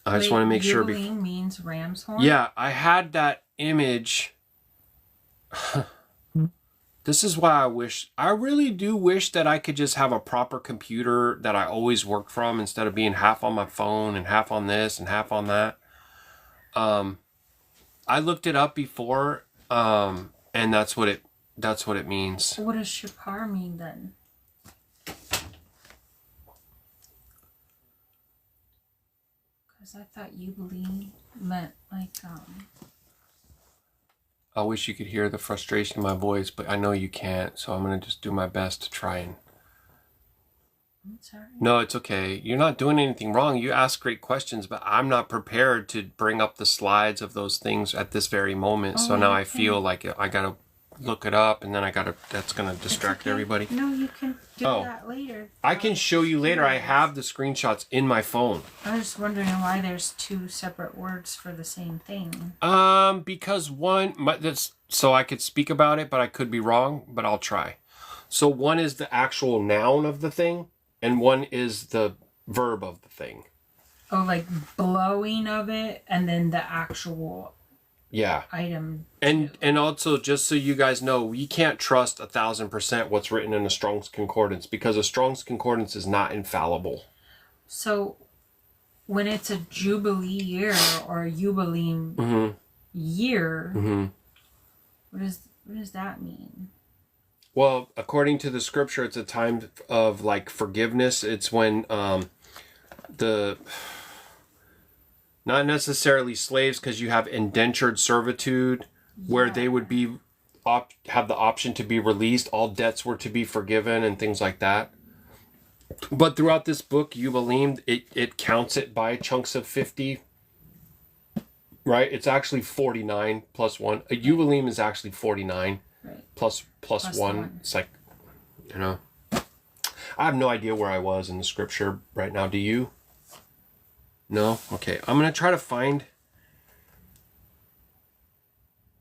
A: I just want to make sure.
B: Yubalym means ram's horn?
A: Yeah, I had that image. This is why I really do wish that I could just have a proper computer that I always work from instead of being half on my phone and half on this and half on that. I looked it up before, and that's what it means.
B: What does shupar mean then? Because I thought Yubalym meant like
A: I wish you could hear the frustration in my voice, but I know you can't, so I'm gonna just do my best to try and.
B: I'm sorry.
A: No, it's okay. You're not doing anything wrong. You ask great questions, but I'm not prepared to bring up the slides of those things at this very moment. So now I feel like I gotta look it up, and then that's gonna distract everybody.
B: No, you can do that later.
A: I can show you later. I have the screenshots in my phone.
B: I was wondering why there's 2 separate words for the same thing.
A: Because so I could speak about it, but I could be wrong, but I'll try. So one is the actual noun of the thing, and one is the verb of the thing.
B: Oh, like blowing of it, and then the actual item.
A: And also, just so you guys know, we can't trust 1,000% what's written in a Strong's Concordance, because a Strong's Concordance is not infallible.
B: So, when it's a Jubilee year or a Yubalym year, what does that mean?
A: Well, according to the scripture, it's a time of like forgiveness. It's when not necessarily slaves, because you have indentured servitude, where they would be have the option to be released. All debts were to be forgiven and things like that. But throughout this book, Yubalym, it counts it by chunks of 50. Right? It's actually 49 plus 1. A Yubalym is actually 49 plus 1. It's like, I have no idea where I was in the scripture right now. Do you? No? Okay. I'm going to try to find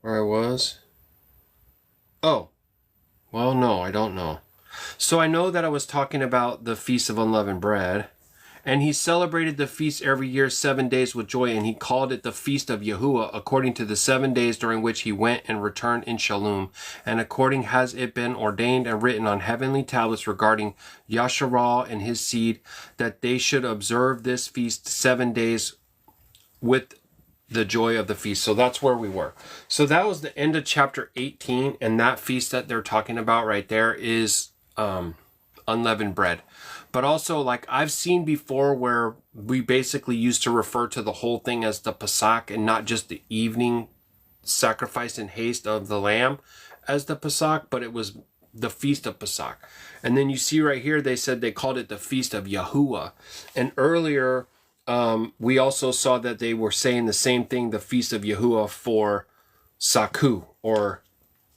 A: where I was. Oh. Well, no, I don't know. So I know that I was talking about the Feast of Unleavened Bread. And he celebrated the feast every year 7 days with joy, and he called it the Feast of Yahuah, according to the 7 days during which he went and returned in Shalom, and according has it been ordained and written on heavenly tablets regarding Yashar'Al and his seed, that they should observe this feast 7 days with the joy of the feast. So that's where we were. So that was the end of chapter 18, and that feast that they're talking about right there is unleavened bread. But also, like, I've seen before where we basically used to refer to the whole thing as the Pesach and not just the evening sacrifice in haste of the lamb as the Pesach, but it was the Feast of Pesach. And then you see right here, they said they called it the Feast of Yahuah. And earlier, we also saw that they were saying the same thing, the Feast of Yahuah for Saku, or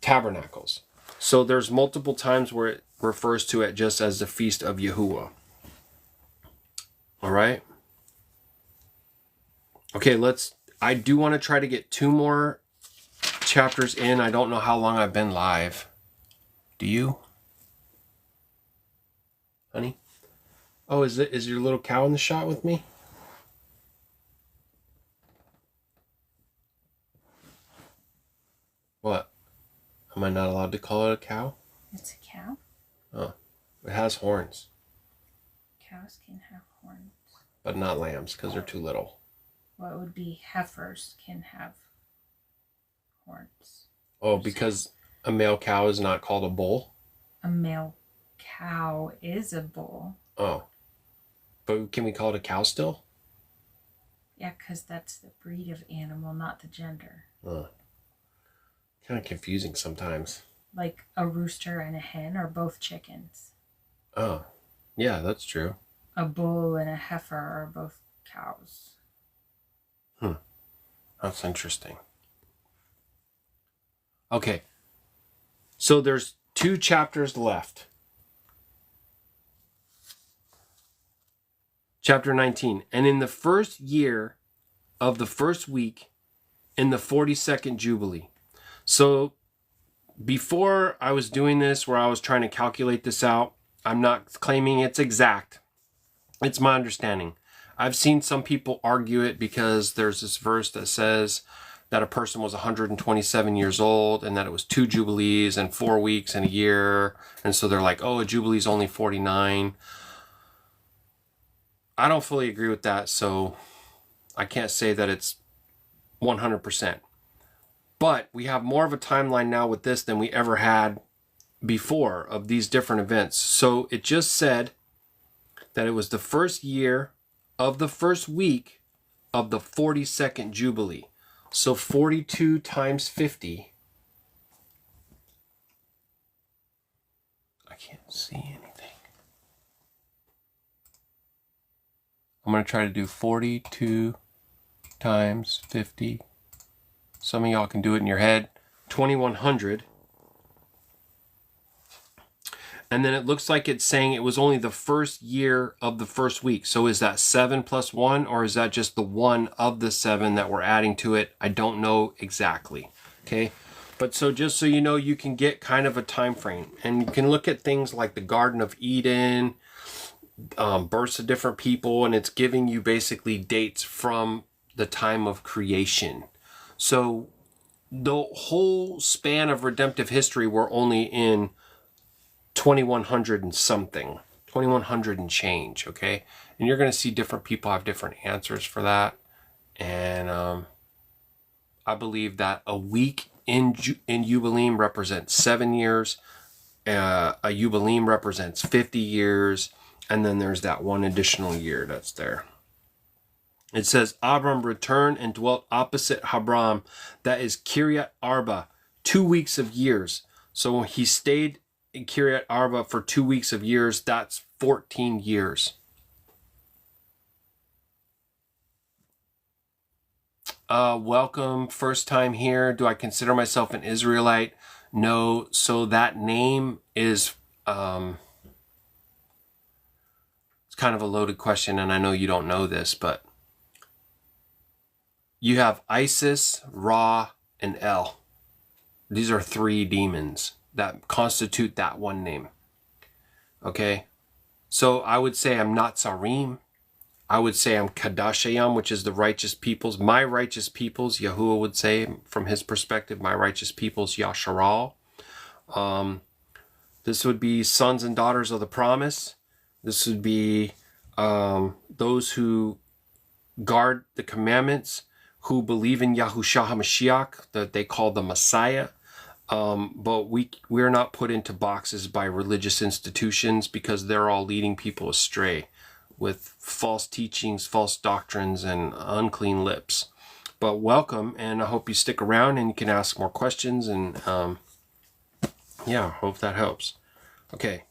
A: tabernacles. So there's multiple times where it refers to it just as the Feast of Yahuah. All right. Okay, I do want to try to get 2 more chapters in. I don't know how long I've been live. Do you? Honey? Oh, is your little cow in the shot with me? What? Am I not allowed to call it a cow?
B: It's a cow?
A: Oh, it has horns.
B: Cows can have horns.
A: But not lambs, because they're too little.
B: Well, it would be heifers can have horns.
A: Oh, because a male cow is not called a bull?
B: A male cow is a bull.
A: Oh. But can we call it a cow still?
B: Yeah, because that's the breed of animal, not the gender.
A: Kind of confusing sometimes.
B: Like a rooster and a hen are both chickens.
A: Oh. Yeah, that's true.
B: A bull and a heifer are both cows.
A: That's interesting. Okay. So there's 2 chapters left. Chapter 19. And in the first year of the first week, in the 42nd Jubilee. So before I was doing this, where I was trying to calculate this out, I'm not claiming it's exact. It's my understanding. I've seen some people argue it because there's this verse that says that a person was 127 years old and that it was 2 Jubilees and 4 weeks and a year. And so they're like, oh, a Jubilee is only 49. I don't fully agree with that, so I can't say that it's 100%. But we have more of a timeline now with this than we ever had before of these different events. So it just said that it was the first year of the first week of the 42nd Jubilee. So 42 times 50. I can't see anything. I'm going to try to do 42 times 50. Some of y'all can do it in your head. 2100. And then it looks like it's saying it was only the first year of the first week. So is that 7 plus 1, or is that just the 1 of the 7 that we're adding to it? I don't know exactly. Okay. But so just so you know, you can get kind of a time frame, and you can look at things like the Garden of Eden, births of different people, and it's giving you basically dates from the time of creation. So the whole span of redemptive history, we're only in 2100 and something, 2100 and change, okay? And you're going to see different people have different answers for that. And I believe that a week in Yubalym represents 7 years. A Yubalym represents 50 years. And then there's that 1 additional year that's there. It says, Abram returned and dwelt opposite Habram, that is Kiryat Arba, 2 weeks of years. So he stayed in Kiryat Arba for 2 weeks of years. That's 14 years. Welcome, first time here. Do I consider myself an Israelite? No. So that name is, it's kind of a loaded question, and I know you don't know this, but you have Isis, Ra, and El. These are 3 demons that constitute that one name. Okay? So I would say I'm not Sarim. I would say I'm Qadashayam, which is the righteous peoples. My righteous peoples, Yahuah would say, from his perspective, my righteous peoples, Yashar'Al. This would be sons and daughters of the promise. This would be those who guard the commandments, who believe in Yahusha HaMashiach, that they call the Messiah. But we're not put into boxes by religious institutions because they're all leading people astray with false teachings, false doctrines, and unclean lips. But welcome, and I hope you stick around and you can ask more questions, and yeah, hope that helps. Okay.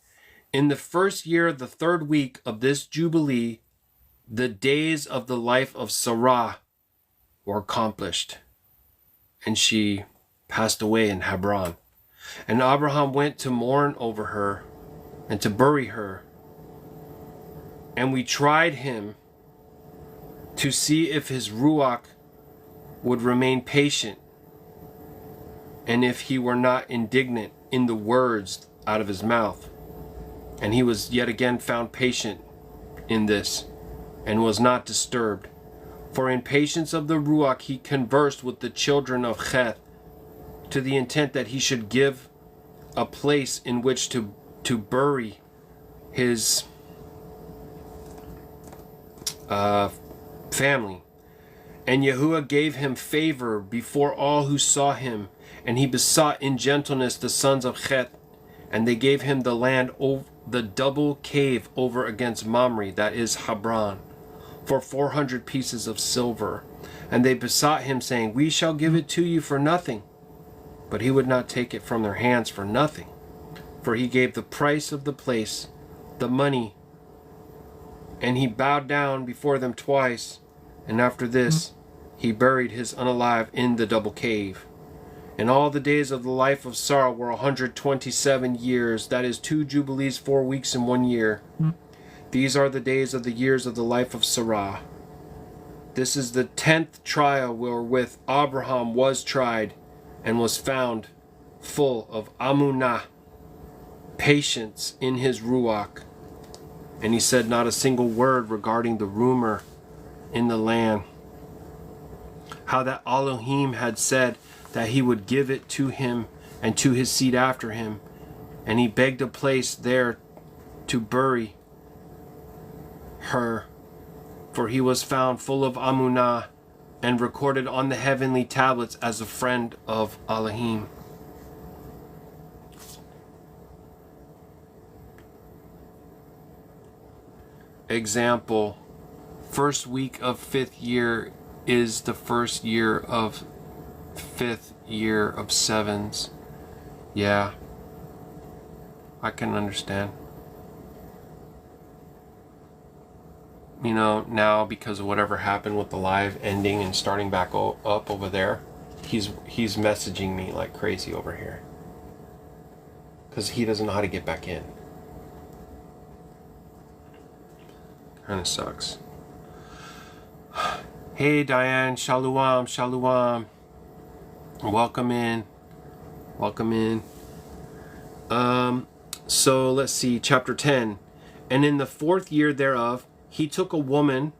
A: In the first year of the 3rd week of this Jubilee, the days of the life of Sarah were accomplished, and she passed away in Hebron. And Abraham went to mourn over her and to bury her. And we tried him to see if his Ruach would remain patient, and if he were not indignant in the words out of his mouth. And he was yet again found patient in this, and was not disturbed. For in patience of the Ruach he conversed with the children of Chet, to the intent that he should give a place in which to bury his family. And Yahuah gave him favor before all who saw him, and he besought in gentleness the sons of Chet, and they gave him the land the double cave over against Mamre, that is Hebron, for 400 pieces of silver. And they besought him, saying, We shall give it to you for nothing. But he would not take it from their hands for nothing. For he gave the price of the place, the money, and he bowed down before them twice. And after this, he buried his unalive in the double cave. And all the days of the life of Sarah were 127 years. That is 2 jubilees, 4 weeks, and 1 year. These are the days of the years of the life of Sarah. This is the 10th trial wherewith Abraham was tried, and was found full of Amunah, patience in his Ruach. And he said not a single word regarding the rumor in the land, how that Elohim had said that he would give it to him and to his seed after him. And he begged a place there to bury her, for he was found full of Amunah and recorded on the heavenly tablets as a friend of Elohim. Example, first week of 5th year is the first year of 5th year of sevens. Yeah, I can understand. You know, now because of whatever happened with the live ending and starting back up over there, he's messaging me like crazy over here because he doesn't know how to get back in. Kind of sucks. Hey Diane, Shalom Shalum. Welcome in. Welcome in. So let's see, chapter 10. And in the 4th year thereof, he took a woman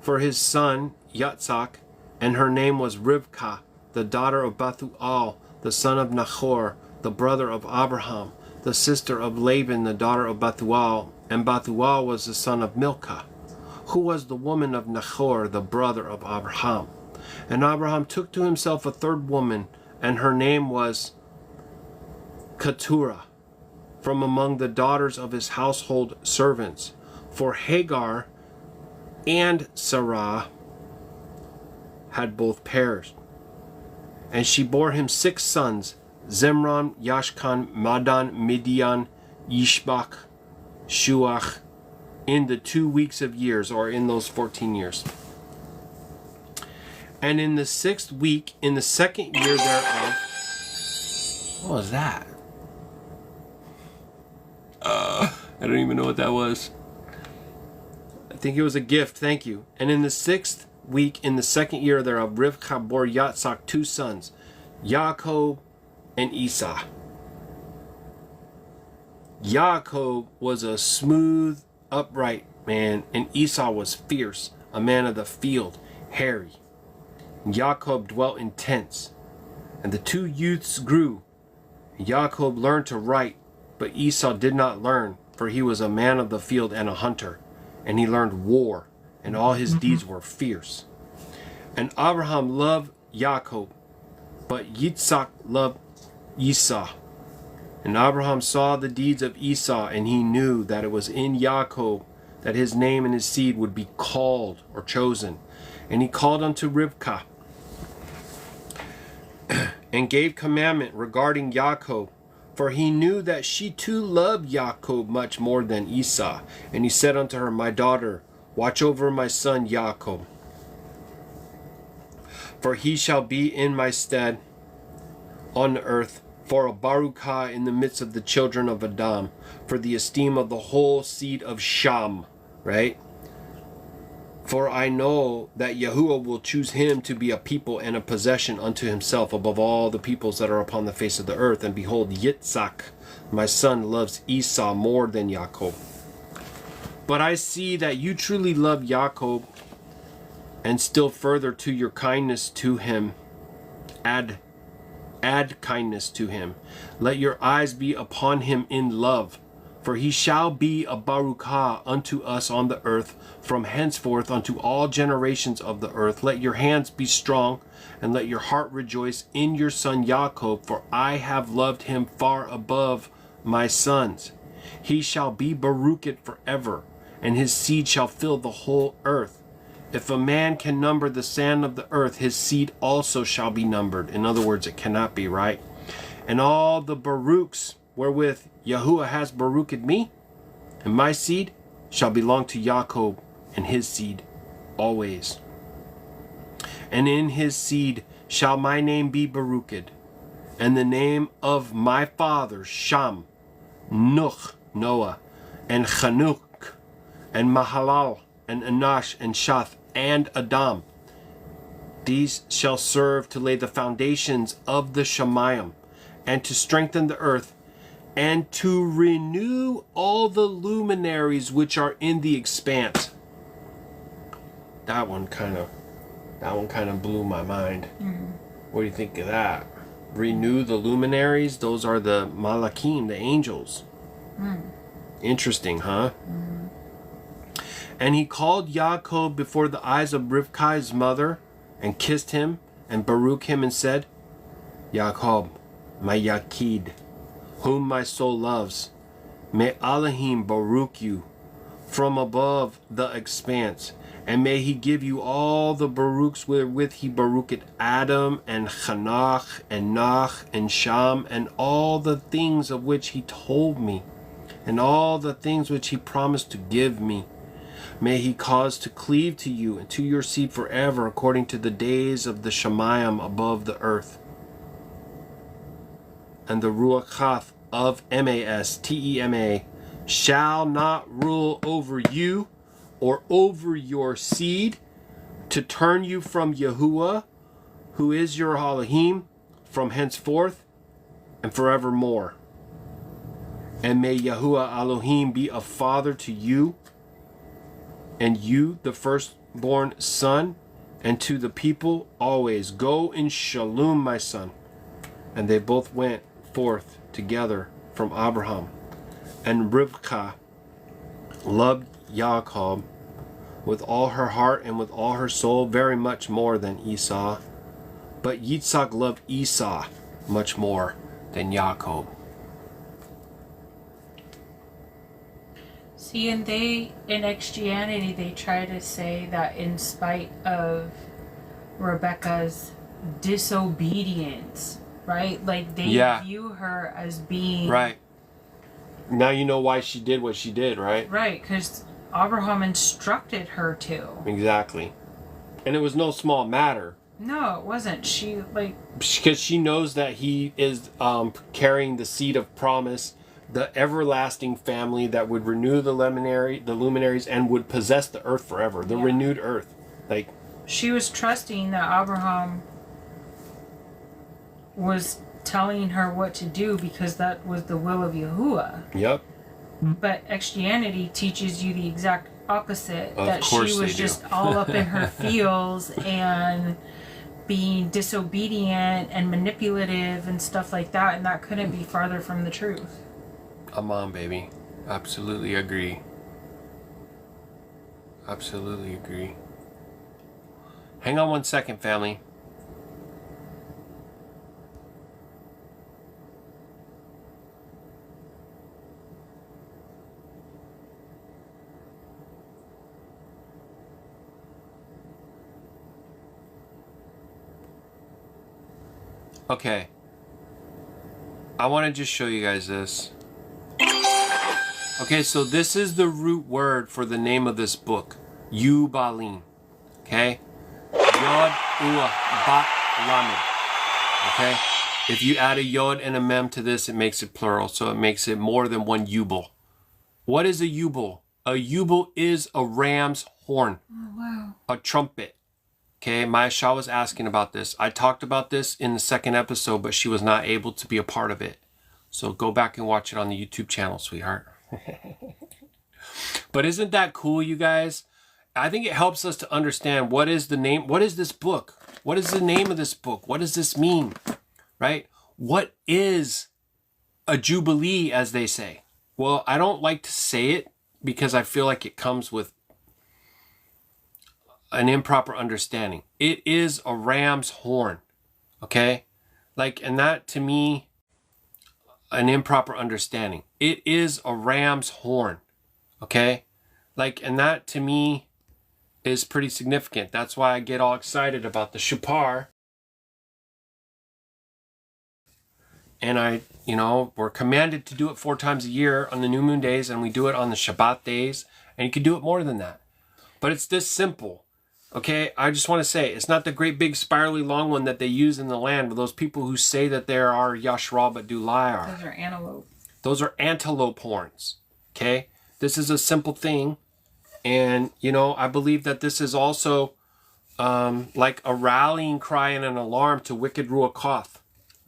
A: for his son Yitzhak, and her name was Rivkah, the daughter of Bethuel, the son of Nahor, the brother of Abraham, the sister of Laban, the daughter of Bethuel, and Bethuel was the son of Milcah, who was the woman of Nahor, the brother of Abraham. And Abraham took to himself a 3rd woman, and her name was Keturah, from among the daughters of his household servants. For Hagar and Sarah had both perished. And she bore him 6 sons, Zimran, Yashkan, Madan, Midian, Yishbak, Shuach, in the 2 weeks of years, or in those 14 years. And in the 6th week, in the 2nd year thereof, what was that? I don't even know what that was. I think it was a gift, thank you. And in the 6th week, in the 2nd year thereof, Rivkah bore Yitzhak 2 sons, Yaakov and Esau. Yaakov was a smooth, upright man, and Esau was fierce, a man of the field, hairy. And Yaakov dwelt in tents. And the 2 youths grew. And Yaakov learned to write, but Esau did not learn, for he was a man of the field and a hunter. And he learned war, and all his deeds were fierce. And Abraham loved Yaakov, but Yitzhak loved Esau. And Abraham saw the deeds of Esau, and he knew that it was in Yaakov that his name and his seed would be called or chosen. And he called unto Rivkah, and gave commandment regarding Yaakov, for he knew that she too loved Yaakov much more than Esau. And he said unto her, My daughter, watch over my son Yaakov, for he shall be in my stead on the earth, for a Baruk Atah in the midst of the children of Adam, for the esteem of the whole seed of Sham, right? For I know that Yahuwah will choose him to be a people and a possession unto himself above all the peoples that are upon the face of the earth. And behold, Yitzhak, my son, loves Esau more than Yaakov. But I see that you truly love Yaakov, and still further to your kindness to him, add kindness to him. Let your eyes be upon him in love, for he shall be a Baruk Atah unto us on the earth, from henceforth unto all generations of the earth. Let your hands be strong, and let your heart rejoice in your son Yaakov, for I have loved him far above my sons. He shall be Baruked forever, and his seed shall fill the whole earth. If a man can number the sand of the earth, his seed also shall be numbered. In other words, it cannot be, right? And all the Baruchs wherewith Yahuwah has Baruked me, and my seed shall belong to Jacob and his seed always. And in his seed shall my name be Baruked, and the name of my father Sham, Nuch, Noah, and Chanuk, and Mahalal, and Enosh, and Shath, and Adam. These shall serve to lay the foundations of the Shemayim, and to strengthen the earth, and to renew all the luminaries which are in the expanse. That one kind of blew my mind. What do you think of that? Renew the luminaries? Those are the Malakim, the angels. Interesting, huh? And he called Yaakov before the eyes of Rivkah his mother, and kissed him, and Baruch him, and said, Yaakov, my Yakid, whom my soul loves, may Elohim Baruch you from above the expanse, and may he give you all the Baruchs wherewith he Baruched Adam, and Chanach, and Nach, and Sham, and all the things of which he told me, and all the things which he promised to give me. May he cause to cleave to you and to your seed forever, according to the days of the Shemayim above the earth. And the Ruach of Tema shall not rule over you or over your seed, to turn you from Yahuwah, who is your Elohim, from henceforth and forevermore. And may Yahuwah Elohim be a father to you, and you the firstborn son, and to the people always. Go in Shalom, my son. And they both went forth together from Abraham. And Rivkah loved Yaakov with all her heart and with all her soul, very much more than Esau. But Yitzhak loved Esau much more than Yaakov.
B: See, and in Christianity, they try to say that in spite of Rebecca's disobedience, right? Like, they view her as being...
A: Right. Now you know why she did what she did, right?
B: Right, because Abraham instructed her to.
A: Exactly. And it was no small matter.
B: No, it wasn't.
A: Because she knows that he is carrying the seed of promise, the everlasting family that would renew the luminaries and would possess the earth forever, the renewed earth. Like,
B: she was trusting that Abraham was telling her what to do because that was the will of Yahuwah.
A: Yep.
B: But Christianity teaches you the exact opposite.
A: Of
B: that
A: course
B: she was just all up in her feels and being disobedient and manipulative and stuff like that, and that couldn't be farther from the truth.
A: I'm on, baby. Absolutely agree. Absolutely agree. Hang on 1 second, family. Okay. I want to just show you guys this. Okay, so this is the root word for the name of this book. Yubalym. Okay? Yod, Ua, Bat, Lamed. Okay? If you add a Yod and a Mem to this, it makes it plural. So it makes it more than one Yubal. What is a Yubal? A Yubal is a ram's horn.
B: Oh, wow.
A: A trumpet. Okay, Maisha was asking about this. I talked about this in the second episode, but she was not able to be a part of it. So go back and watch it on the YouTube channel, sweetheart. But isn't that cool, you guys? I think it helps us to understand what is the name, what is this book? What is the name of this book? What does this mean? Right? What is a jubilee, as they say? Well, I don't like to say it because I feel like it comes with an improper understanding. It is a ram's horn. Okay? Like, and that to me, an improper understanding. It is a ram's horn, okay? Like, and that to me is pretty significant. That's why I get all excited about the shupar. And we're commanded to do it 4 times a year on the new moon days, and we do it on the Shabbat days, and you can do it more than that. But it's this simple, okay? I just want to say, it's not the great big spirally long one that they use in the land with those people who say that there are Yashar'Al but do lie.
B: Those are antelope. Those
A: are antelope horns, okay? This is a simple thing, and, I believe that this is also like a rallying cry and an alarm to wicked Ruach Ha'Qadash,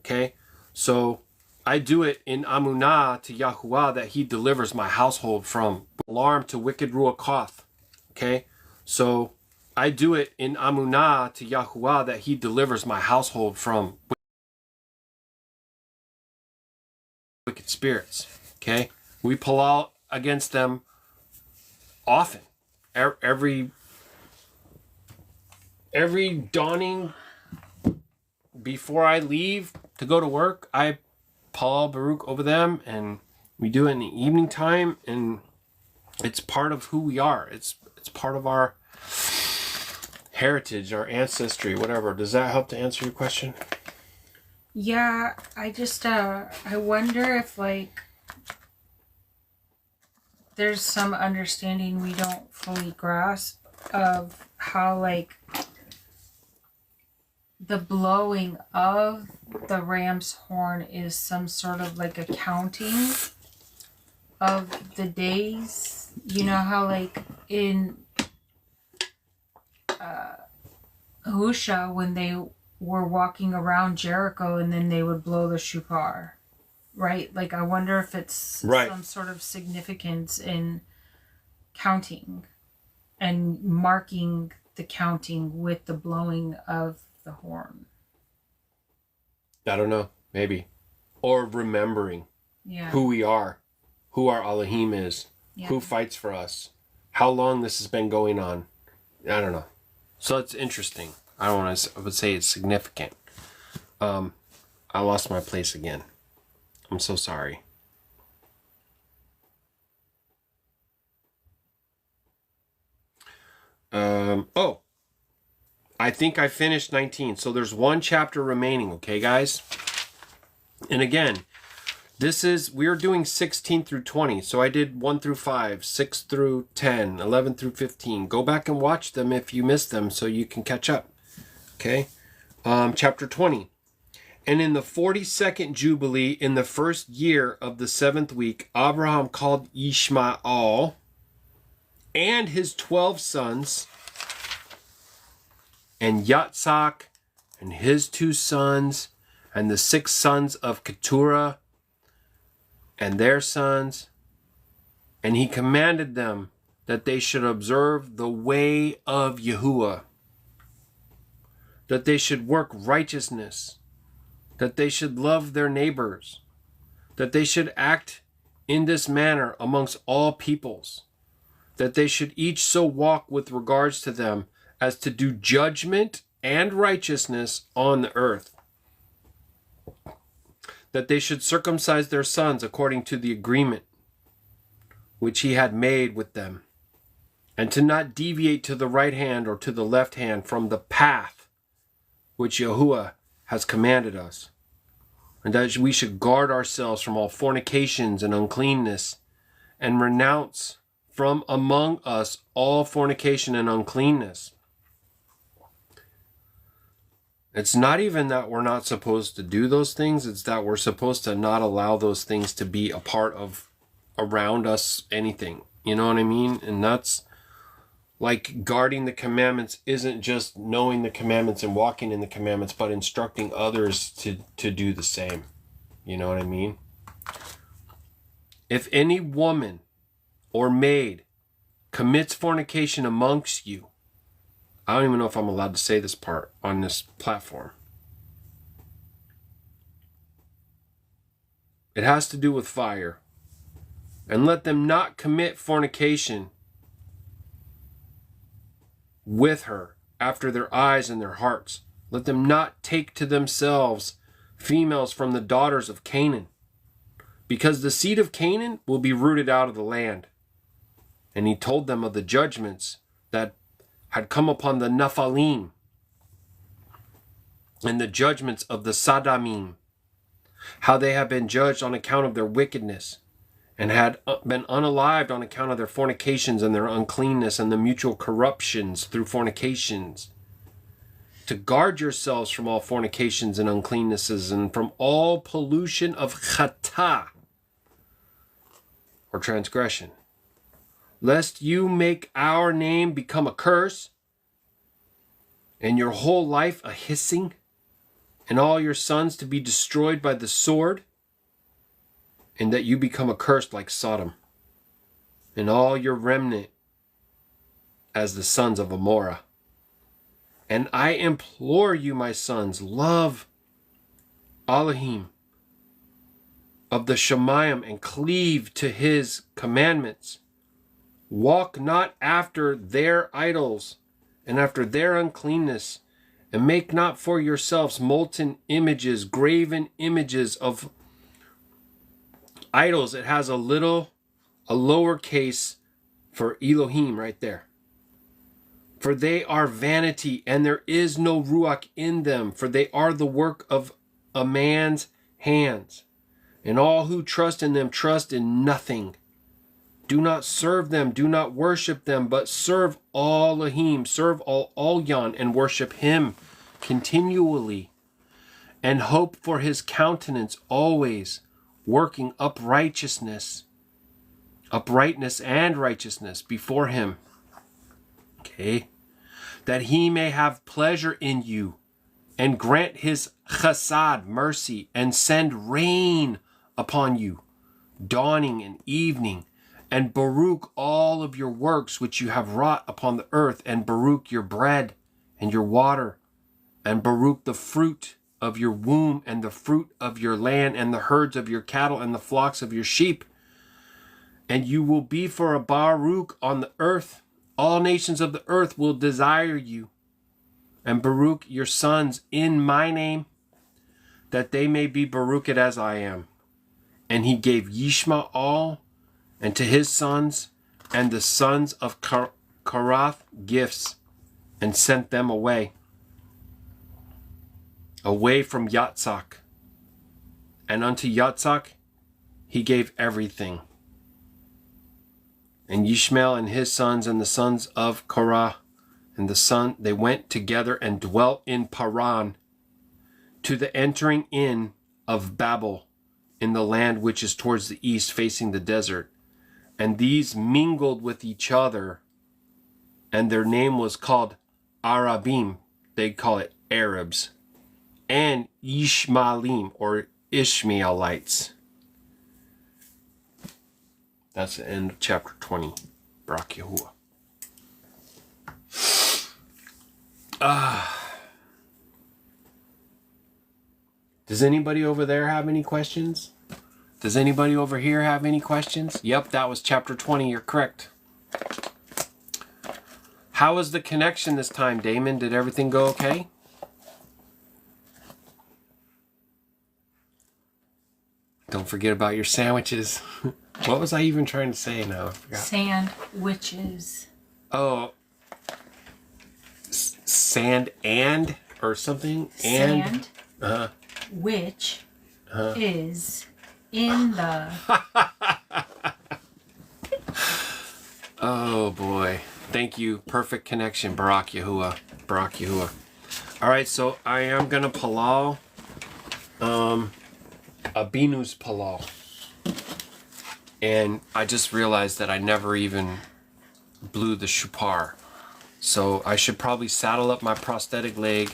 A: okay? So I do it in Amunah to Yahuah that he delivers my household from alarm to wicked Ruach Ha'Qadash. Okay? So I do it in Amunah to Yahuah that he delivers my household from wicked spirits. Okay? We pull out against them often. Every dawning before I leave to go to work, I pull Baruk over them, and we do it in the evening time, and it's part of who we are. It's part of our heritage, our ancestry, whatever. Does that help to answer your question?
B: Yeah, I just I wonder if there's some understanding we don't fully grasp of how the blowing of the ram's horn is some sort of a counting of the days. You know how in Yahusha, when they were walking around Jericho and then they would blow the shupar, right? I wonder if it's some sort of significance in counting and marking the counting with the blowing of the horn.
A: I don't know, maybe. Or remembering who we are, who our Elohim is, who fights for us, how long this has been going on. I don't know. So it's interesting. I would say it's significant. I lost my place again. I'm so sorry. I think I finished 19. So there's one chapter remaining, okay, guys? And again, we're doing 16 through 20. So I did 1 through 5, 6 through 10, 11 through 15. Go back and watch them if you missed them so you can catch up. Okay? Chapter 20. And in the 42nd Jubilee, in the first year of the 7th week, Abraham called Ishmael and his 12 sons, and Yitzhak and his 2 sons, and the 6 sons of Keturah and their sons. And he commanded them that they should observe the way of Yahuwah, that they should work righteousness, that they should love their neighbors, that they should act in this manner amongst all peoples, that they should each so walk with regards to them as to do judgment and righteousness on the earth, that they should circumcise their sons according to the agreement which he had made with them, and to not deviate to the right hand or to the left hand from the path which Yahuwah has commanded us, and that we should guard ourselves from all fornications and uncleanness, and renounce from among us all fornication and uncleanness. It's not even that we're not supposed to do those things, it's that we're supposed to not allow those things to be a part of around us anything. You know what I mean? And that's like guarding the commandments isn't just knowing the commandments and walking in the commandments, but instructing others to do the same. You know what I mean? If any woman or maid commits fornication amongst you, I don't even know if I'm allowed to say this part on this platform. It has to do with fire. And let them not commit fornication with her after their eyes and their hearts. Let them not take to themselves females from the daughters of Canaan, because the seed of Canaan will be rooted out of the land. And he told them of the judgments that had come upon the Nephilim and the judgments of the Sadamim, how they had been judged on account of their wickedness and had been unalived on account of their fornications and their uncleanness and the mutual corruptions through fornications. To guard yourselves from all fornications and uncleannesses and from all pollution of chata, or transgression, lest you make our name become a curse, and your whole life a hissing, and all your sons to be destroyed by the sword, and that you become accursed like Sodom, and all your remnant as the sons of Amorah. And I implore you, my sons, love Elohim of the Shemayim and cleave to his commandments. Walk not after their idols and after their uncleanness, and make not for yourselves molten images, graven images of idols. It has a lowercase for Elohim right there. For they are vanity, and there is no Ruach in them, for they are the work of a man's hands. And all who trust in them trust in nothing. Do not serve them, do not worship them, but serve Elohim, serve Al-Yan, and worship him continually. And hope for his countenance always, working uprightness and righteousness before him. Okay. That he may have pleasure in you, and grant his chesed, mercy, and send rain upon you, dawning and evening, and Baruk all of your works which you have wrought upon the earth, and Baruk your bread and your water, and Baruk the fruit of your womb, and the fruit of your land, and the herds of your cattle, and the flocks of your sheep. And you will be for a Baruk on the earth. All nations of the earth will desire you, and Baruk your sons in my name, that they may be Baruked as I am. And he gave Yishmael and to his sons and the sons of Korath gifts, and sent them away from Yatzak. And unto Yatzak he gave everything. And Yishmael and his sons and the sons of Korah and they went together and dwelt in Paran, to the entering in of Babel, in the land which is towards the east, facing the desert. And these mingled with each other, and their name was called Arabim. They call it Arabs, and Ishmaelim, or Ishmaelites. That's the end of chapter 20. Baruk Yahuah. Does anybody over there have any questions? Does anybody over here have any questions? Yep, that was chapter 20. You're correct. How was the connection this time, Damon? Did everything go okay? Don't forget about your sandwiches. What was I even trying to say now? I forgot.
B: Sandwiches.
A: Oh. Sand and or something? And?
B: Sand. Which is in the...
A: Oh boy. Thank you. Perfect connection. Baruk Yahuah. Baruk Yahuah. Alright, so I am gonna palau. Abinu's palau. And I just realized that I never even blew the shupar. So I should probably saddle up my prosthetic leg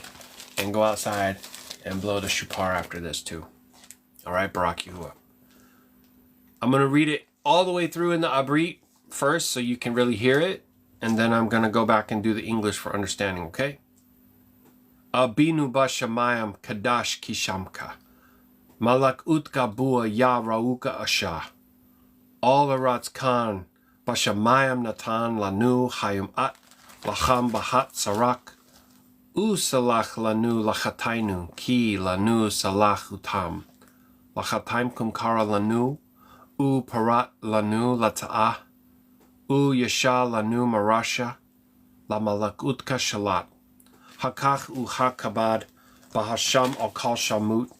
A: and go outside and blow the shupar after this too. Alright, Baruk Yahuah. I'm going to read it all the way through in the Abrit first so you can really hear it. And then I'm going to go back and do the English for understanding, okay? Abinu bashamayam kadash kishamka. Malak utka bua ya rauka asha. All aratz khan bashamayam natan lanu hayum at lacham bahat sarak. Usalach lanu lachatainu ki lanu salach utam. Lachataim kumkara lanu U parat lanu lata'ah. U yasha lanu marasha. La malakutka shalat. Hakach u hakabad. Bahasham al kal shamut.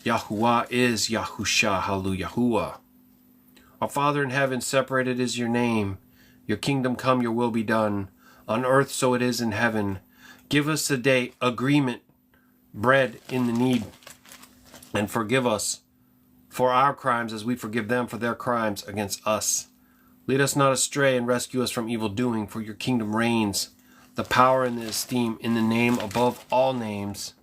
A: Yahuah is Yahusha. Yahuah. Our Father in heaven, separated is your name. Your kingdom come, your will be done. On earth so it is in heaven. Give us today agreement, bread in the need. And forgive us for our crimes as we forgive them for their crimes against us. Lead us not astray and rescue us from evil doing, for your kingdom reigns, the power and the esteem in the name above all names.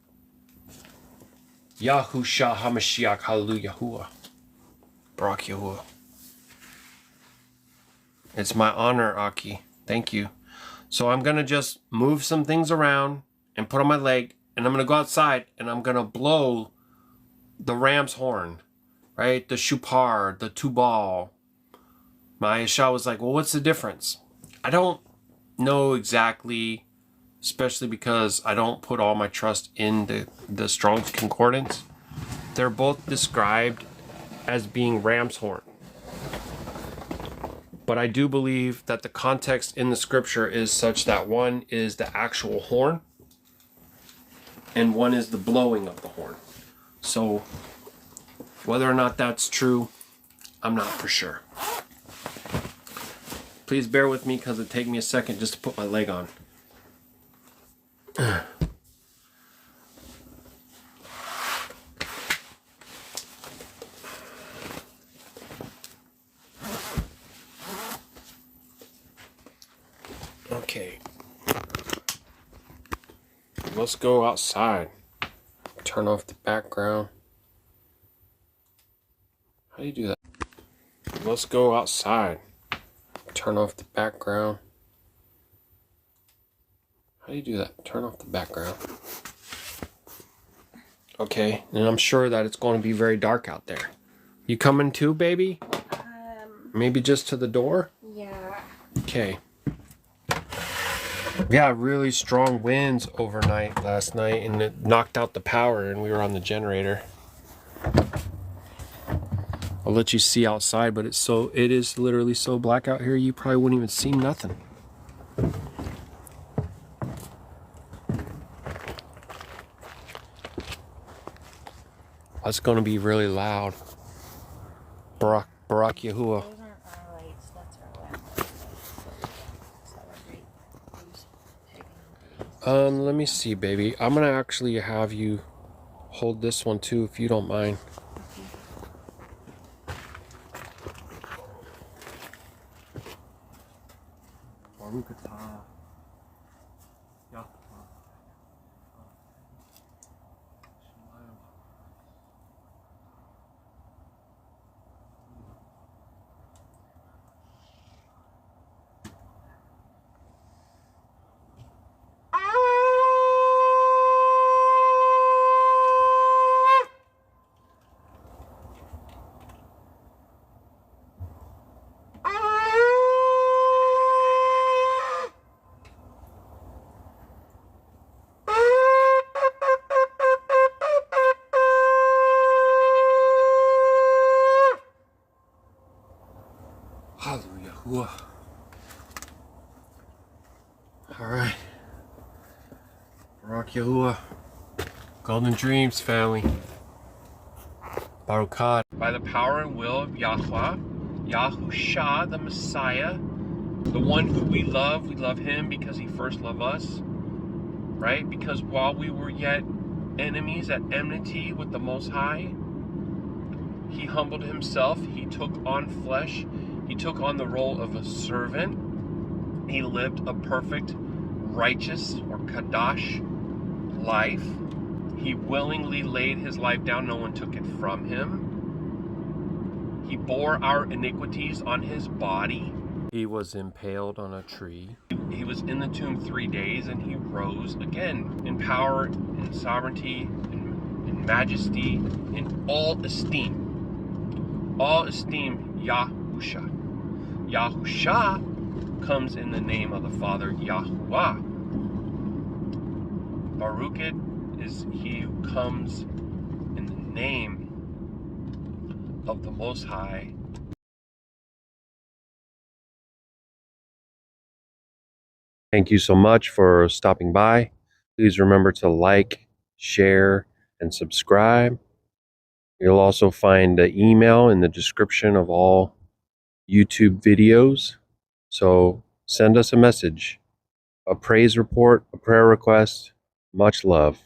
A: Yahusha HaMashiach, Hallelujah, Yahuah. Baruk Yahuah. It's my honor, Aki. Thank you. So I'm going to just move some things around and put on my leg, and I'm going to go outside, and I'm going to blow the ram's horn, right? The shupar, the tubal. My Yasha was like, well, what's the difference? I don't know exactly, especially because I don't put all my trust in the Strong's Concordance. They're both described as being ram's horn. But I do believe that the context in the scripture is such that one is the actual horn and one is the blowing of the horn. So whether or not that's true, I'm not for sure. Please bear with me because it'll take me a second just to put my leg on. Okay. Let's go outside. Turn off the background. How do you do that? Let's go outside. Turn off the background. How do you do that? Turn off the background. Okay, and I'm sure that it's going to be very dark out there. You coming too, baby? Maybe just to the door?
B: Yeah.
A: Okay. Yeah, really strong winds overnight last night, and it knocked out the power, and we were on the generator. I'll let you see outside, but it is literally so black out here, you probably wouldn't even see nothing. That's going to be really loud. Baruk Yahuah.
B: Those aren't our lights, that's our lamp. Celebrate.
A: Let me see, baby. I'm going to actually have you hold this one too, if you don't mind. Baruk Atah Yahuah. Hallelujah. All right. Baruk Yahuah. Golden Dreams, family. Baruk Atah. By the power and will of Yahweh, Yahusha, the Messiah, the one who we love him because he first loved us, right? Because while we were yet enemies at enmity with the Most High, he humbled himself, he took on flesh, he took on the role of a servant, he lived a perfect, righteous, or Qadash life. He willingly laid his life down, no one took it from him. He bore our iniquities on his body. He was impaled on a tree. He was in the tomb 3 days, and he rose again in power, in sovereignty, in majesty, in all esteem. All esteem Yahusha. Yahusha comes in the name of the Father, Yahuah. Baruk is he who comes in the name of the Most High, Thank you so much for stopping by. Please remember to like, share, and subscribe. You'll also find the email in the description of all YouTube videos. So send us a message, a praise report, a prayer request. Much love.